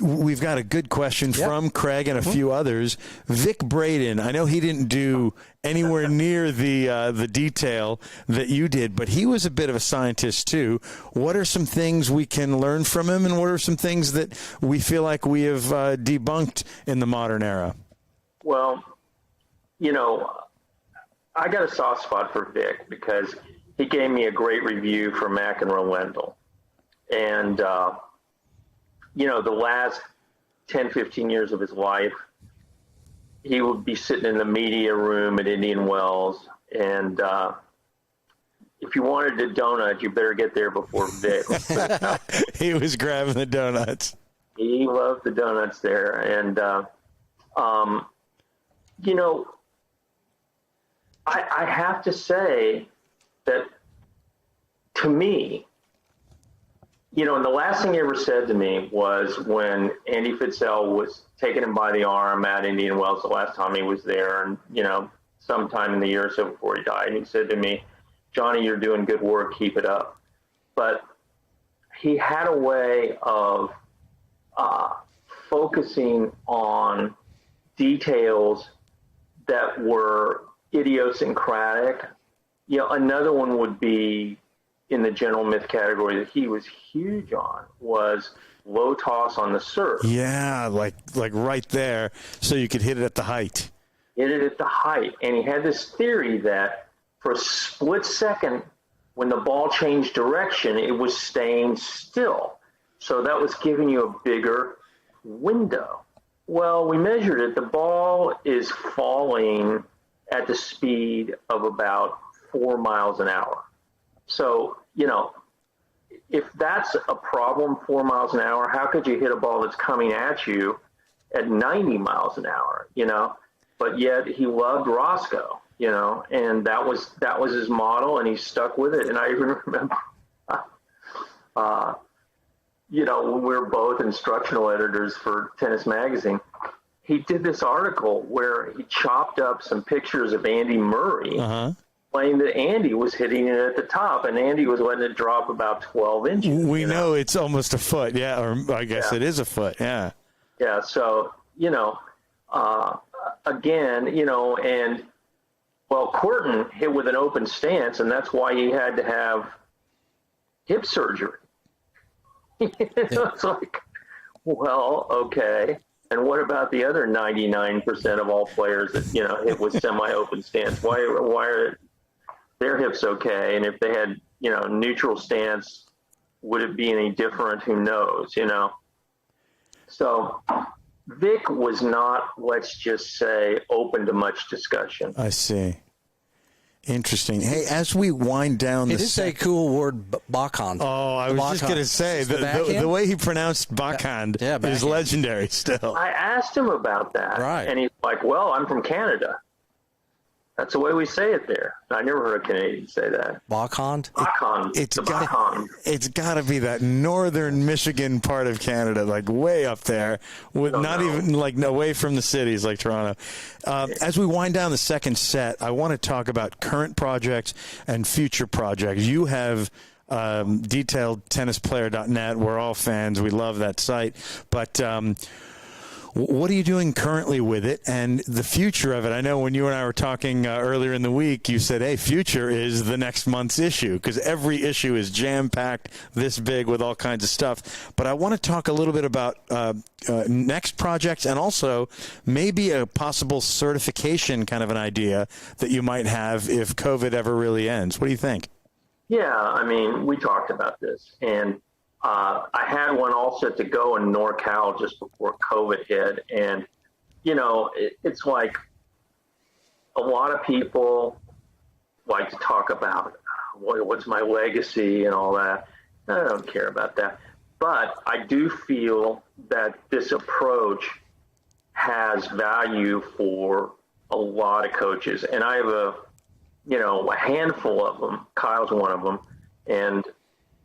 we've got a good question from Craig and a few others. Vic Braden, I know he didn't do anywhere near the detail that you did, but he was a bit of a scientist too. What are some things we can learn from him, and what are some things that we feel like we have debunked in the modern era? Well, I got a soft spot for Vic because he gave me a great review for McEnroe Wendell. And, the last 10, 15 years of his life, he would be sitting in the media room at Indian Wells. And if you wanted a donut, you better get there before Vic. He was grabbing the donuts. He loved the donuts there. And, I have to say that to me, and the last thing he ever said to me was when Andy Fitzell was taking him by the arm at Indian Wells the last time he was there, and, sometime in the year or so before he died, and he said to me, Johnny, you're doing good work, keep it up. But he had a way of focusing on details that were idiosyncratic. Another one would be in the general myth category that he was huge on was low toss on the serve. Yeah, like right there, so you could hit it at the height. Hit it at the height. And he had this theory that for a split second, when the ball changed direction, it was staying still. So that was giving you a bigger window. Well, we measured it. The ball is falling at the speed of about 4 miles an hour. So, if that's a problem, 4 miles an hour, how could you hit a ball that's coming at you at 90 miles an hour, But yet he loved Roscoe, and that was his model, and he stuck with it. And I even remember, when we were both instructional editors for Tennis Magazine, he did this article where he chopped up some pictures of Andy Murray, claiming that Andy was hitting it at the top, and Andy was letting it drop about 12 inches. We know it's almost a foot, yeah, or I guess it is a foot, yeah. Yeah, so, again, and, well, Quirton hit with an open stance, and that's why he had to have hip surgery. It's like, well, okay. And what about the other 99% of all players that, hit with semi-open stance? Why are their hips okay? And if they had, neutral stance, would it be any different? Who knows, So Vic was not, let's just say, open to much discussion. I see. Interesting. Hey, as we wind down it is a cool word, backhand. Oh, I was just going to say, the way he pronounced backhand is legendary still. I asked him about that. Right. And he's like, well, I'm from Canada. That's the way we say it there. I never heard a Canadian say that. Backhand? Backhand. It's got to be that northern Michigan part of Canada, like way up there, with even like away from the cities like Toronto. As we wind down the second set, I want to talk about current projects and future projects. You have detailed tennisplayer.net. We're all fans. We love that site. But what are you doing currently with it and the future of it? I know when you and I were talking earlier in the week, you said, hey, future is the next month's issue because every issue is jam-packed this big with all kinds of stuff. But I want to talk a little bit about next projects and also maybe a possible certification kind of an idea that you might have if COVID ever really ends. What do you think? Yeah, I mean, we talked about this, and I had one all set to go in NorCal just before COVID hit. And, it's like a lot of people like to talk about what's my legacy and all that. I don't care about that. But I do feel that this approach has value for a lot of coaches. And I have a handful of them. Kyle's one of them. And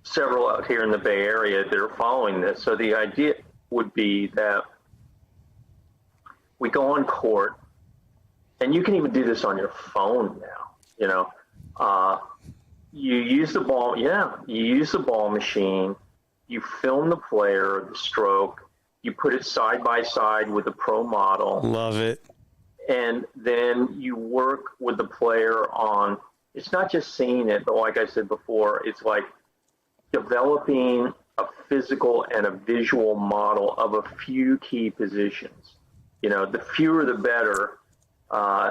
several out here in the Bay Area that are following this. So the idea would be that we go on court, and you can even do this on your phone now, you use the ball. Yeah. You use the ball machine, you film the player, the stroke, you put it side by side with a pro model. Love it. And then you work with the player on, it's not just seeing it, but like I said before, it's like developing a physical and a visual model of a few key positions. The fewer the better.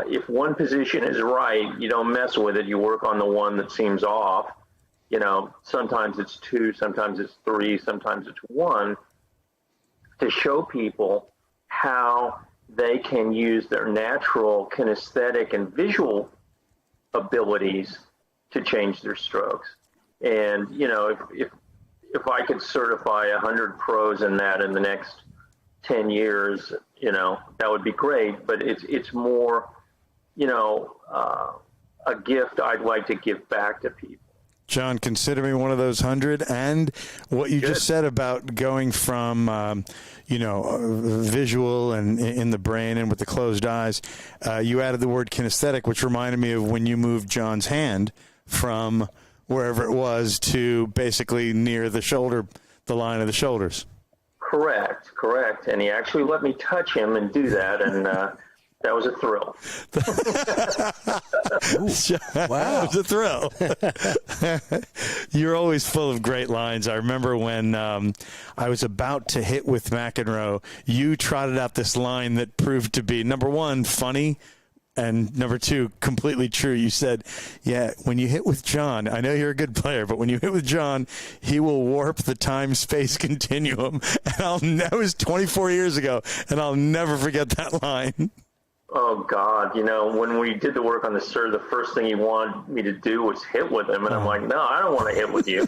If one position is right, you don't mess with it. You work on the one that seems off. Sometimes it's 2, sometimes it's 3, sometimes it's 1, to show people how they can use their natural kinesthetic and visual abilities to change their strokes. And, if I could certify 100 pros in that in the next 10 years, that would be great. But it's more, a gift I'd like to give back to people. John, consider me one of those 100. And what you just said about going from, visual and in the brain and with the closed eyes, you added the word kinesthetic, which reminded me of when you moved John's hand from wherever it was to basically near the shoulder, the line of the shoulders. Correct. And he actually let me touch him and do that. And That was a thrill. Wow. That was a thrill. You're always full of great lines. I remember when I was about to hit with McEnroe, you trotted out this line that proved to be, number one, funny, and number two, completely true. You said, yeah, when you hit with John, I know you're a good player, but when you hit with John, he will warp the time-space continuum. And that was 24 years ago, and I'll never forget that line. Oh, God. When we did the work on the serve, the first thing he wanted me to do was hit with him. And I'm like, no, I don't want to hit with you.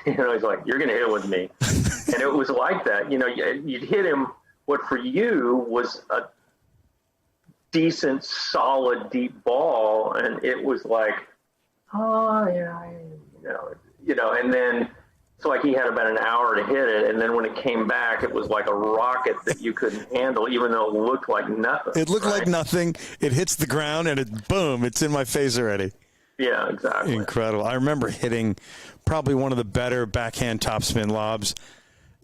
He's like, you're going to hit with me. And it was like that. You'd hit him. What for you was a decent, solid, deep ball. And it was like, oh, yeah, and then it's like he had about an hour to hit it, and then when it came back, it was like a rocket that you couldn't handle, even though it looked like nothing. It looked like nothing. It hits the ground, and boom, it's in my face already. Yeah, exactly. Incredible. I remember hitting probably one of the better backhand topspin lobs.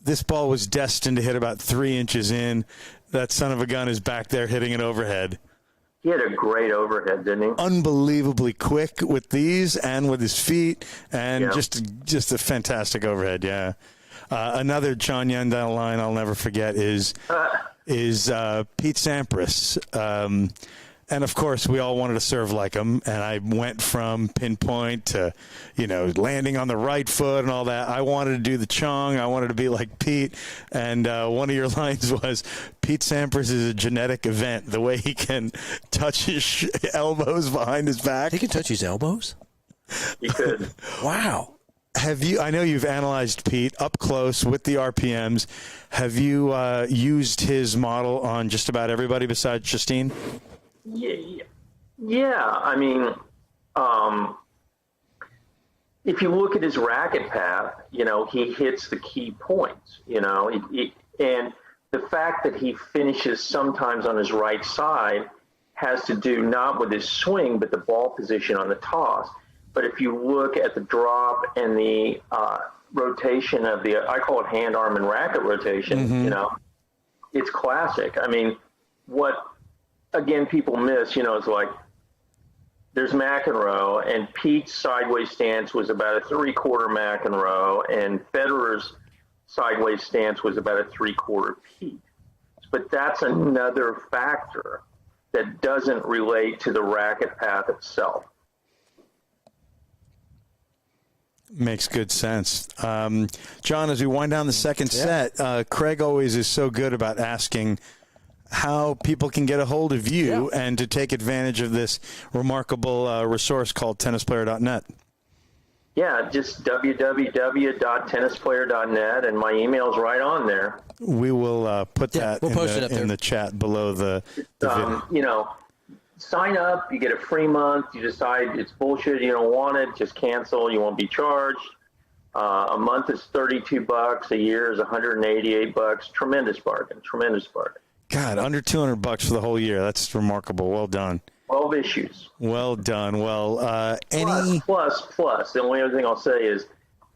This ball was destined to hit about 3 inches in. That son of a gun is back there hitting it overhead. He had a great overhead, didn't he? Unbelievably quick with these and with his feet, and just a fantastic overhead. Yeah. Another John Yandell line I'll never forget is Pete Sampras. And of course, we all wanted to serve like him. And I went from pinpoint to, landing on the right foot and all that. I wanted to do the chong. I wanted to be like Pete. And one of your lines was, Pete Sampras is a genetic event. The way he can touch his elbows behind his back. He can touch his elbows? He could. Wow. I know you've analyzed Pete up close with the RPMs. Have you used his model on just about everybody besides Justine? Yeah. I mean, if you look at his racket path, he hits the key points, and the fact that he finishes sometimes on his right side has to do not with his swing, but the ball position on the toss. But if you look at the drop and the rotation of I call it hand, arm, and racket rotation, it's classic. I mean, again, people miss, it's like there's McEnroe, and Pete's sideways stance was about a 3/4 McEnroe, and Federer's sideways stance was about a 3/4 Pete. But that's another factor that doesn't relate to the racket path itself. Makes good sense. John, as we wind down the second set, Craig always is so good about asking how people can get a hold of you and to take advantage of this remarkable resource called tennisplayer.net. Yeah, just www.tennisplayer.net, and my email's right on there. We will put that in the chat below the video. Sign up, you get a free month. You decide it's bullshit, you don't want it, just cancel, you won't be charged. A month is $32, a year is $188. Tremendous bargain. God, under $200 for the whole year. That's remarkable. Well done. 12 issues. Well done. Well, Plus, the only other thing I'll say is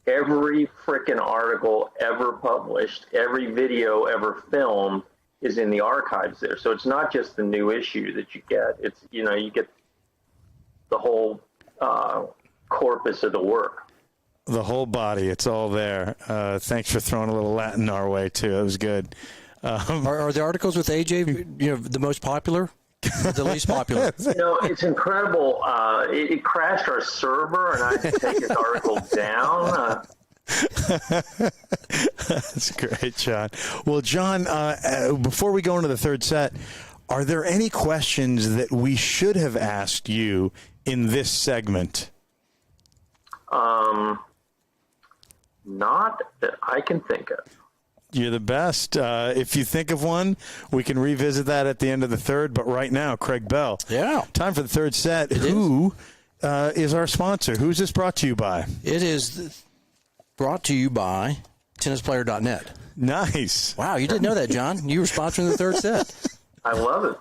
every frickin' article ever published, every video ever filmed is in the archives there. So it's not just the new issue that you get. It's, you get the whole corpus of the work. The whole body. It's all there. Thanks for throwing a little Latin our way, too. That was good. Are the articles with AJ, the most popular, or the least popular? It's incredible. It crashed our server, and I had to take this article down. That's great, John. Well, John, before we go into the third set, are there any questions that we should have asked you in this segment? Not that I can think of. You're the best. If you think of one, we can revisit that at the end of the third. But right now, Craig Bell. Yeah. Time for the third set. Who is our sponsor? Who's this brought to you by? It is brought to you by tennisplayer.net. Nice. Wow, you didn't know that, John. You were sponsoring the third set. I love it.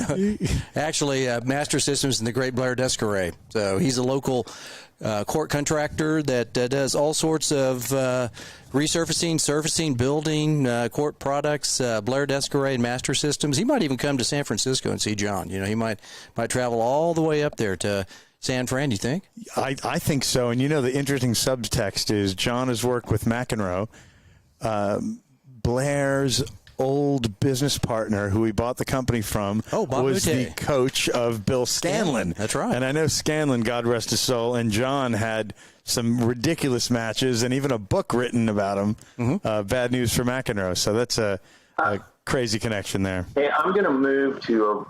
No, actually, Master Systems and the great Blair Descaret. So he's a local court contractor that does all sorts of resurfacing, surfacing, building, court products, Blair Descaret and Master Systems. He might even come to San Francisco and see John. He might travel all the way up there to San Fran, do you think? I think so. And the interesting subtext is John has worked with McEnroe, Blair's old business partner who he bought the company from was the coach of Bill Scanlon. That's right. And I know Scanlon, God rest his soul, and John had some ridiculous matches and even a book written about him, Bad News for McEnroe. So that's a crazy connection there. Hey, I'm going to move to a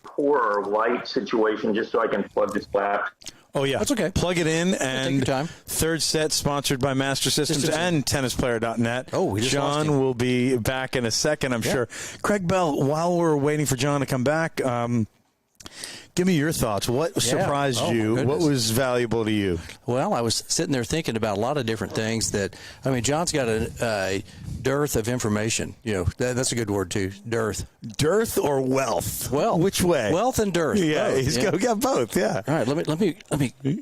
poorer light situation just so I can plug this laptop. Oh, yeah. That's okay. Plug it in. And take your time. Third set sponsored by Master Systems and TennisPlayer.net. Oh, we just lost him. John will be back in a second, I'm sure. Craig Bell, while we're waiting for John to come back, give me your thoughts. What surprised you? What was valuable to you? Well, I was sitting there thinking about a lot of different things John's got a dearth of information. That's a good word, too. Dearth. Dearth or wealth? Wealth. Which way? Wealth and dearth. Yeah, both. got both, yeah. All right, let me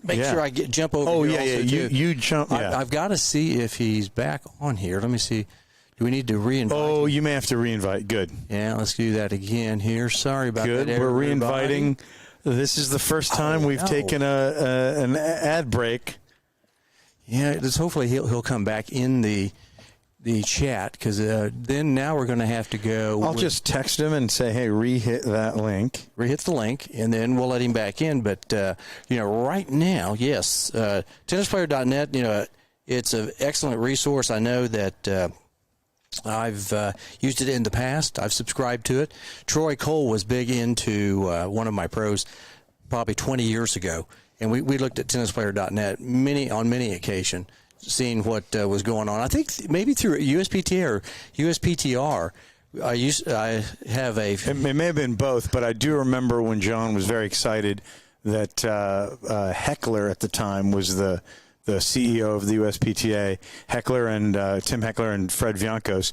make sure I jump over here. Oh, yeah. You jump, yeah. I've got to see if he's back on here. Let me see. Do we need to re-invite? Oh, you may have to re-invite. Good. Yeah, let's do that again here. Sorry about that. Good. We're re-inviting. This is the first time we've taken an ad break. Yeah, hopefully he'll come back in the chat, because then now we're going to have to go. I'll just text him and say, hey, re-hit that link. Re-hit the link, and then we'll let him back in. But, right now, yes, TennisPlayer.net, it's an excellent resource. I know that I've used it in the past. I've subscribed to it. Troy Cole was big into one of my pros probably 20 years ago, and we looked at TennisPlayer.net on many occasions, seeing what was going on. I think maybe through USPTA or USPTR. I have a. It may have been both, but I do remember when John was very excited that Heckler at the time was the CEO of the USPTA. Heckler and Tim Heckler and Fred Viancos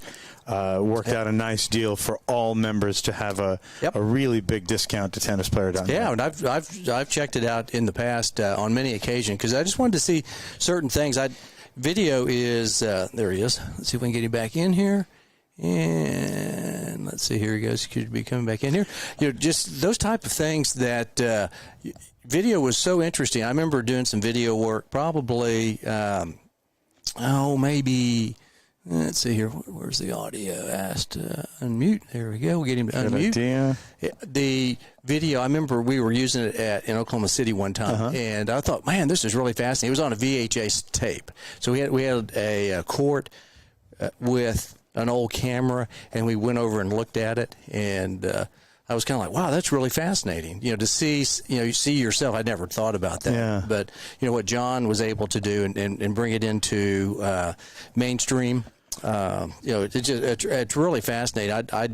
worked out a nice deal for all members to have a really big discount to TennisPlayer.net. Yeah, and I've checked it out in the past on many occasions, because I just wanted to see certain things. Video is there he is. Let's see if we can get him back in here. And let's see, here he goes. He could be coming back in here. Just those type of things that video was so interesting. I remember doing some video work probably, maybe, let's see here. Where's the audio? Asked unmute. There we go. We'll get him to unmute. The video, I remember we were using it in Oklahoma City one time, and I thought, man, this is really fascinating. It was on a VHS tape. So we had a court with an old camera, and we went over and looked at it, and I was kind of like, wow, that's really fascinating. To see, you see yourself. I never thought about that. Yeah. But, what John was able to do and bring it into mainstream, it's really fascinating. I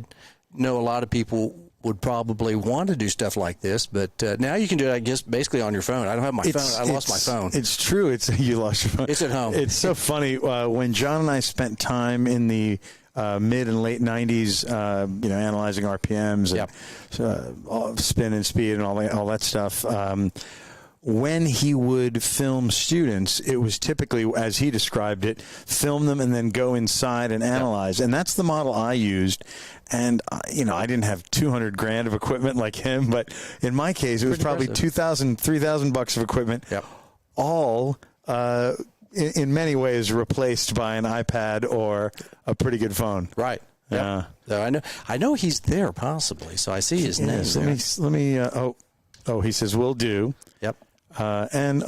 know a lot of people would probably want to do stuff like this, but now you can do it, I guess, basically on your phone. I don't have my phone. I lost my phone. It's true. You lost your phone. It's at home. It's so funny. When John and I spent time in the mid and late 90s, analyzing RPMs and spin and speed and all that stuff. When he would film students, it was typically, as he described it, film them and then go inside and analyze. And that's the model I used. And, I didn't have $200,000 of equipment like him, but in my case, it was probably $2,000, $3,000 of equipment, all in many ways replaced by an iPad or a pretty good phone. Right. Yeah. So I know he's there possibly. So I see his name. Let me. He says will do. Yep. And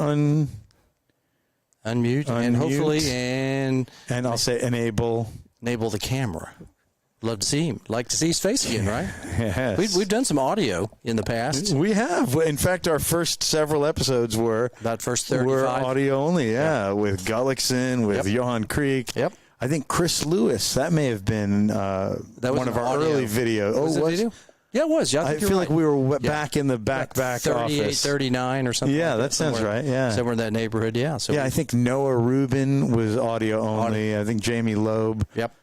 unmute and hopefully and I'll say enable the camera. Love to see him. Like to see his face again, right? Yes. We've done some audio in the past. We have. In fact, our first several episodes were about first 35 were audio only. Yeah, with Gullickson, with Johan Creek. Yep. I think Chris Lewis. That may have been one of our early videos. Was it video? Yeah, it was. I feel like we were back in the back 38, office. 39 or something. Yeah, that sounds right. Yeah. Somewhere in that neighborhood, yeah. So I think Noah Rubin was audio only. I think Jamie Loeb. Yep.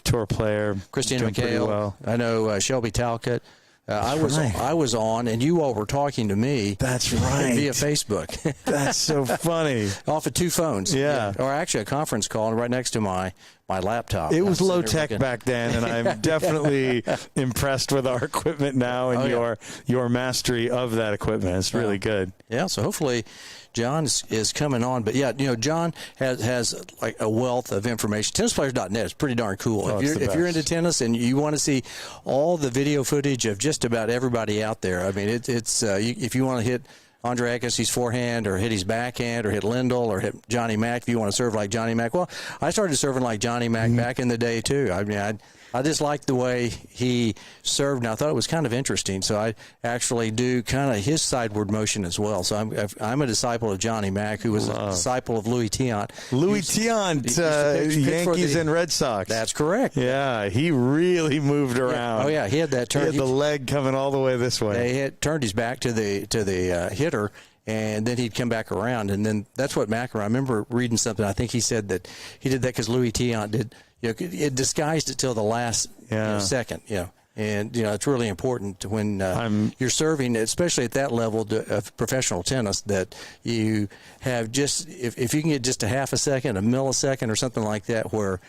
Tour player. Christian McHale. Well. I know Shelby Talcott. I was on, and you all were talking to me. That's right. Via Facebook. That's so funny. Off of 2 phones. Yeah. Or actually a conference call right next to my laptop. It was low tech back then, and I'm definitely impressed with our equipment now and your mastery of that equipment. It's really good. Yeah, so hopefully John is coming on. But, yeah, John has like a wealth of information. TennisPlayers.net is pretty darn cool. If you're into tennis and you want to see all the video footage of just about everybody out there, I mean, it's if you want to hit Andre Agassi's forehand or hit his backhand or hit Lindell or hit Johnny Mack, if you want to serve like Johnny Mack. Well, I started serving like Johnny Mack back in the day, too. I mean, I just liked the way he served, and I thought it was kind of interesting. So I actually do kind of his sideward motion as well. So I'm a disciple of Johnny Mack, who was a disciple of Louis Tiant. Louis Tiant, Yankees and Red Sox. That's correct. Yeah, he really moved around. Yeah. Oh, yeah, he had that turn. He had the leg coming all the way this way. He had turned his back to the hitter, and then he'd come back around. And then that's what McEnroe, I remember reading something. I think he said that he did that because Louis Tiant did. It disguised it till the last second. And it's really important when you're serving, especially at that level of professional tennis, that you have just if you can get just a half a second, a millisecond, or something like that, where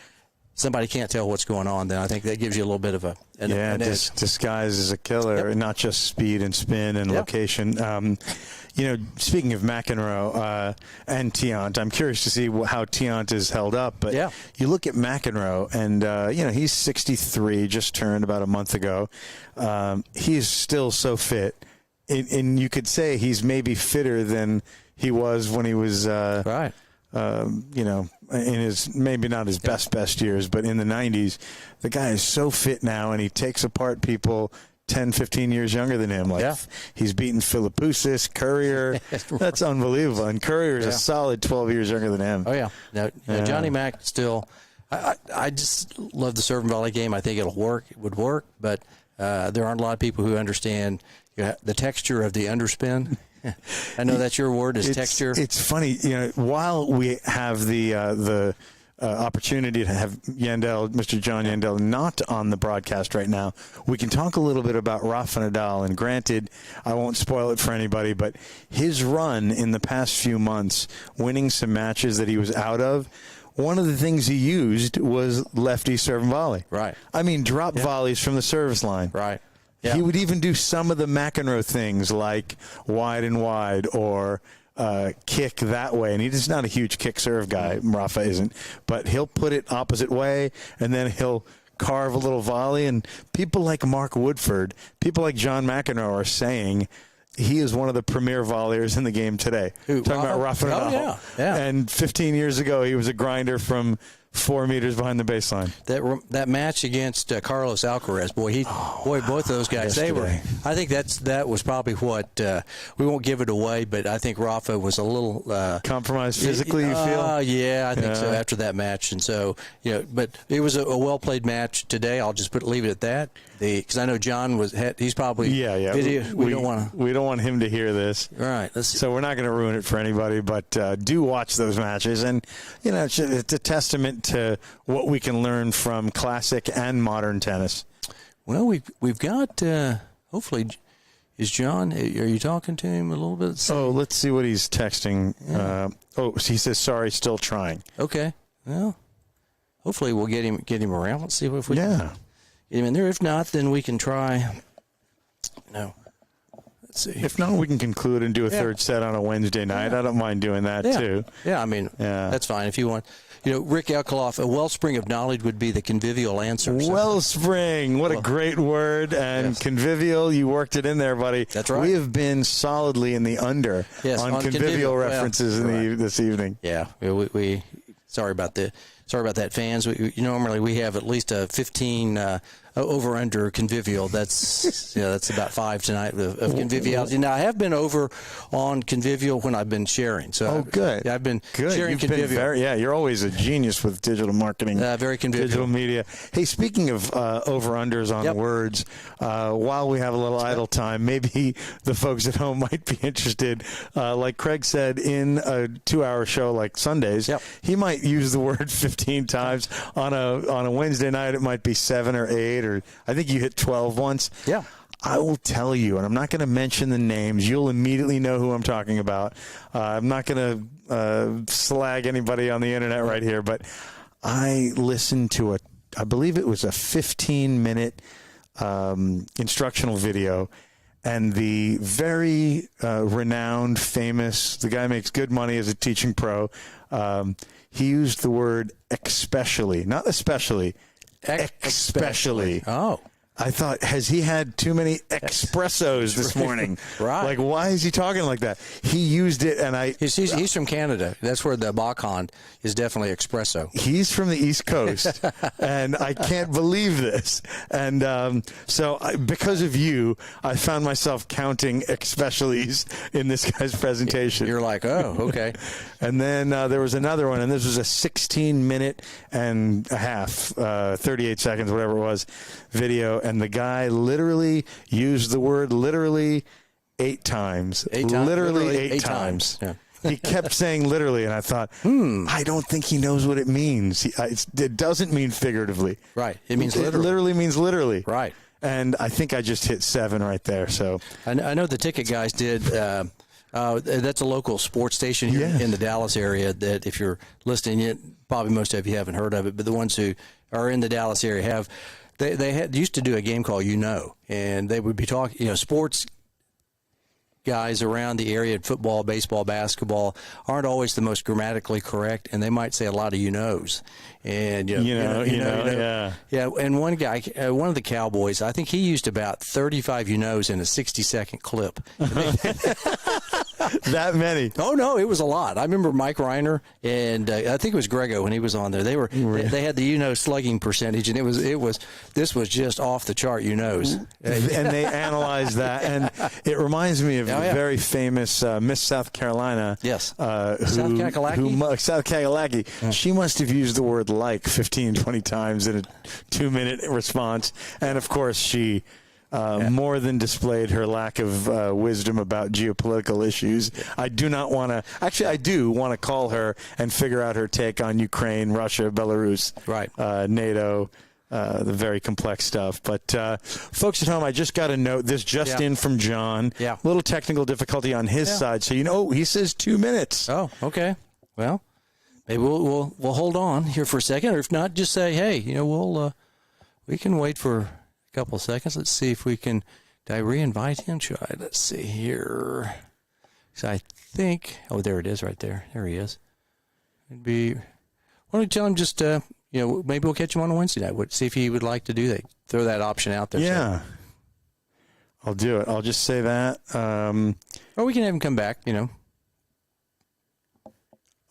somebody can't tell what's going on, then I think that gives you a little bit of an edge. Disguise is a killer, not just speed and spin and location. Speaking of McEnroe and Tiant, I'm curious to see how Tiant is held up. But you look at McEnroe, and he's 63, just turned about a month ago. He's still so fit, and you could say he's maybe fitter than he was when he was right. In his maybe not his best years, but in the 90s, the guy is so fit now, and he takes apart people 10, 15 years younger than him. He's beaten Philippoussis, Courier. That's unbelievable. And Courier is a solid 12 years younger than him. Oh, yeah. Now, Johnny Mack still, I just love the serve and volley game. I think it would work, but there aren't a lot of people who understand the texture of the underspin. I know that's your word, is texture. It's funny, while we have the opportunity to have Mr. John Yandell, not on the broadcast right now, we can talk a little bit about Rafa Nadal. And granted, I won't spoil it for anybody, but his run in the past few months, winning some matches that he was out of, one of the things he used was lefty serve and volley. Right. I mean, drop volleys from the service line. Right. Yeah. He would even do some of the McEnroe things like wide and wide or kick that way. And he's not a huge kick serve guy. Rafa isn't. But he'll put it opposite way, and then he'll carve a little volley. And people like Mark Woodford, people like John McEnroe are saying he is one of the premier volleyers in the game today. Who, talking about Rafa Nadal. Oh, yeah. And 15 years ago, he was a grinder from 4 meters behind the baseline. That match against Carlos Alcaraz, both of those guys, yesterday. I think that was probably what we won't give it away, but I think Rafa was a little compromised physically. You feel? Yeah, I think so after that match, and so but it was a well played match today. I'll just leave it at that. Because I know John he's probably video. We don't want him to hear this. All right, so we're not going to ruin it for anybody, but do watch those matches, and it's a testament to what we can learn from classic and modern tennis. Well, we've got hopefully, is John? Are you talking to him a little bit? Oh, let's see what he's texting. Yeah. He says sorry, still trying. Okay, well, hopefully we'll get him around. Let's see if we can get him in there. If not, then we can try. No. Let's see. If not, we can conclude and do a third set on a Wednesday night. I don't mind doing that too. Yeah, I mean, that's fine if you want. Rick Alkaloff, a wellspring of knowledge would be the convivial answer. Wellspring, what a great word. And convivial, you worked it in there, buddy. That's right. We have been solidly in the under on convivial references this evening. Yeah, we sorry about that, fans. Normally we have at least a 15 over under convivial. That's that's about 5 tonight of conviviality. Now I have been over on convivial when I've been sharing. So good. I've been sharing convivial. You're always a genius with digital marketing. Very convivial. Digital media. Hey, speaking of over unders on words, while we have a little idle time, maybe the folks at home might be interested. Like Craig said, in a 2-hour show like Sundays, he might use the word 15 times. On a Wednesday night, it might be 7 or 8. Or I think you hit 12 once. Yeah. I will tell you, and I'm not going to mention the names. You'll immediately know who I'm talking about. I'm not going to slag anybody on the internet right here, but I listened to I believe it was a 15-minute instructional video, and the very renowned, famous, the guy makes good money as a teaching pro, he used the word especially, not especially, especially. Oh. I thought, has he had too many espressos this morning? Right. Like, why is he talking like that? He used it, and He's from Canada. That's where the Backhand is definitely espresso. He's from the East Coast, and I can't believe this. And because of you, I found myself counting especiallys in this guy's presentation. You're like, oh, okay. And then there was another one, and this was a 16-minute and a half, 38 seconds, whatever it was, video. And the guy literally used the word literally 8 times. Literally eight times. Yeah. He kept saying literally, and I thought, I don't think he knows what it means. It doesn't mean figuratively. Right. It means literally. It literally means literally. Right. And I think I just hit 7 right there. So I know the ticket guys did. That's a local sports station here in the Dallas area that if you're listening, probably most of you haven't heard of it, but the ones who are in the Dallas area have. They used to do a game called and they would be talking, sports guys around the area at football, baseball, basketball aren't always the most grammatically correct, and they might say a lot of you-knows. And, yeah. And one guy, one of the Cowboys, I think he used about 35 you-knows in a 60-second clip. That many? Oh no, it was a lot. I remember Mike Reiner and I think it was Grego when he was on there. They had the slugging percentage, and this was just off the chart and they analyzed that, and it reminds me of the very famous Miss South Carolina. Yes, South Kakalaki. Yeah. She must have used the word like 15, 20 times in a 2-minute response, and of course she. More than displayed her lack of wisdom about geopolitical issues. I do not want to. Actually, I do want to call her and figure out her take on Ukraine, Russia, Belarus, NATO, the very complex stuff. But folks at home, I just got a note. This just in from John. Yeah. A little technical difficulty on his side. So he says 2 minutes. Oh, okay. Well, maybe we'll hold on here for a second, or if not, just say, hey, we can wait for couple of seconds. Let's see if we can. Did I re-invite him? Try. Let's see here. So I think. Oh, there it is, right there. There he is. It'd be. Why don't we tell him just? Maybe we'll catch him on a Wednesday night. See if he would like to do that. Throw that option out there. Yeah. So. I'll do it. I'll just say that. Or we can have him come back.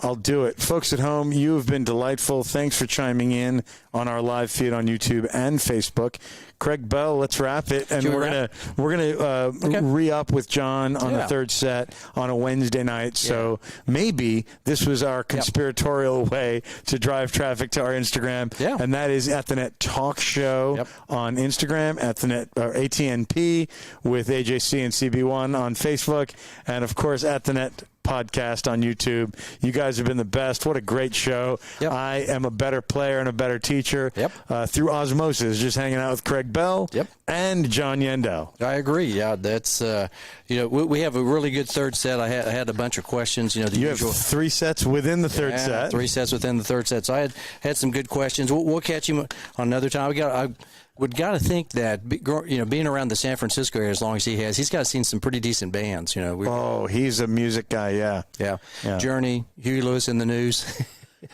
I'll do it. Folks at home, you have been delightful. Thanks for chiming in on our live feed on YouTube and Facebook. Craig Bell, let's wrap it, and we're gonna re-up with John on the third set on a Wednesday night. So maybe this was our conspiratorial way to drive traffic to our Instagram, and that is at the Net Talk Show on Instagram, at the Net or ATNP with AJC and CB1 on Facebook, and of course at the Net Podcast on YouTube. You guys have been the best. What a great show. I am a better player and a better teacher through osmosis, just hanging out with Craig Bell and John Yandell. I agree. Yeah, that's we have a really good third set. I had a bunch of questions. You have 3 sets within the third set. 3 sets within the third set. So I had some good questions. We'll catch him on another time. I would got to think that being around the San Francisco area as long as he has, he's got to seen some pretty decent bands. He's a music guy. Yeah. Journey, Huey Lewis in the News.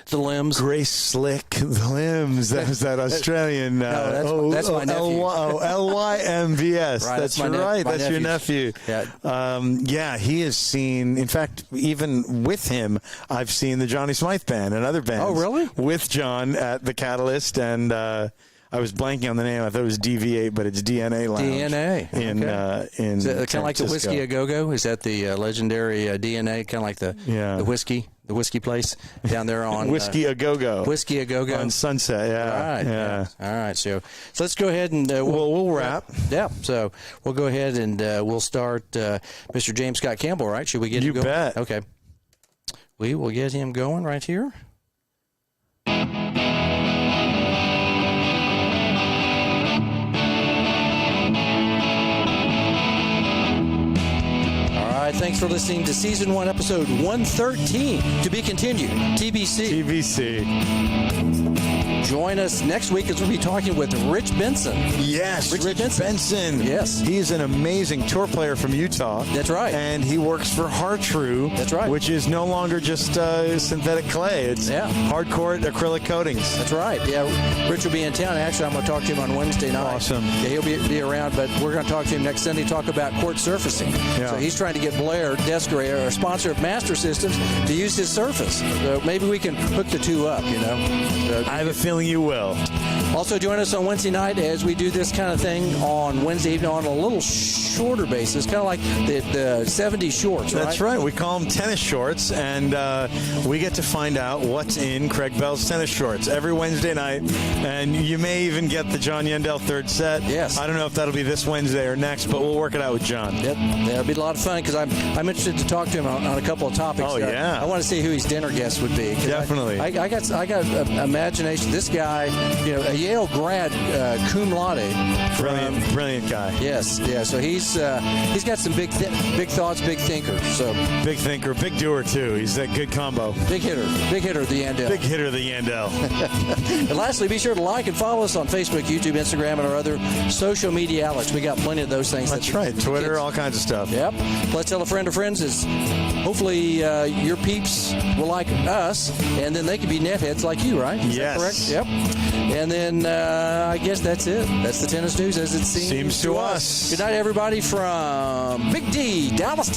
The Limbs. Grace Slick, The Limbs. That was that Australian. That's my nephew. LYMVS. Right, that's right. That's your nephew. Yeah. He has seen, in fact, even with him, I've seen the Johnny Smythe Band and other bands. Oh, really? With John at the Catalyst, and I was blanking on the name. I thought it was DV8, but it's DNA Lounge. DNA. In kind of like the Whiskey A Go-Go? Is that the legendary DNA, kind of like the whiskey? The whiskey place down there on Whiskey A Go-Go. Whiskey A Go-Go on Sunset. Right. Yeah. All right. So let's go ahead and we'll wrap. Yeah. So we'll go ahead and we'll start Mr. James Scott Campbell. Right? Should we get him going? You bet. Okay. We will get him going right here. right. Thanks for listening to Season 1, Episode 113. To be continued. TBC. Join us next week as we'll be talking with Rich Benson. Yes, Rich Benson. Yes. He's an amazing tour player from Utah. That's right. And he works for Hartrue. That's right. Which is no longer just synthetic clay. It's hardcore acrylic coatings. That's right. Yeah, Rich will be in town. Actually, I'm going to talk to him on Wednesday night. Awesome. Yeah, he'll be around, but we're going to talk to him next Sunday, talk about court surfacing. Yeah. So he's trying to get Blair Descaray, our sponsor of Master Systems, to use his surface. So maybe we can hook the two up, you know. I have a feeling you will. Also, join us on Wednesday night as we do this kind of thing on Wednesday evening on a little shorter basis, kind of like the 70s shorts, right? That's right. We call them tennis shorts, and we get to find out what's in Craig Bell's tennis shorts every Wednesday night. And you may even get the John Yandell third set. Yes. I don't know if that'll be this Wednesday or next, but we'll work it out with John. Yep. That'll be a lot of fun because I'm interested to talk to him on a couple of topics. Oh, yeah. I want to see who his dinner guest would be. Definitely. I got imagination. This guy, you know, a Yale grad, cum laude. Brilliant guy. Yes, yeah. So he's got some big thoughts, big thinker. So big thinker, big doer too. He's that good combo. Big hitter, the Yandell. Big hitter, the Yandell. And lastly, be sure to like and follow us on Facebook, YouTube, Instagram, and our other social media outlets. We got plenty of those things. That's right. Twitter, all kinds of stuff. Yep. Let's tell a friend of friends is hopefully your peeps will like us, and then they can be netheads like you, right? Is that correct? Yep. And then I guess that's it. That's the tennis news as it seems to us. Good night, everybody, from Big D, Dallas, Texas.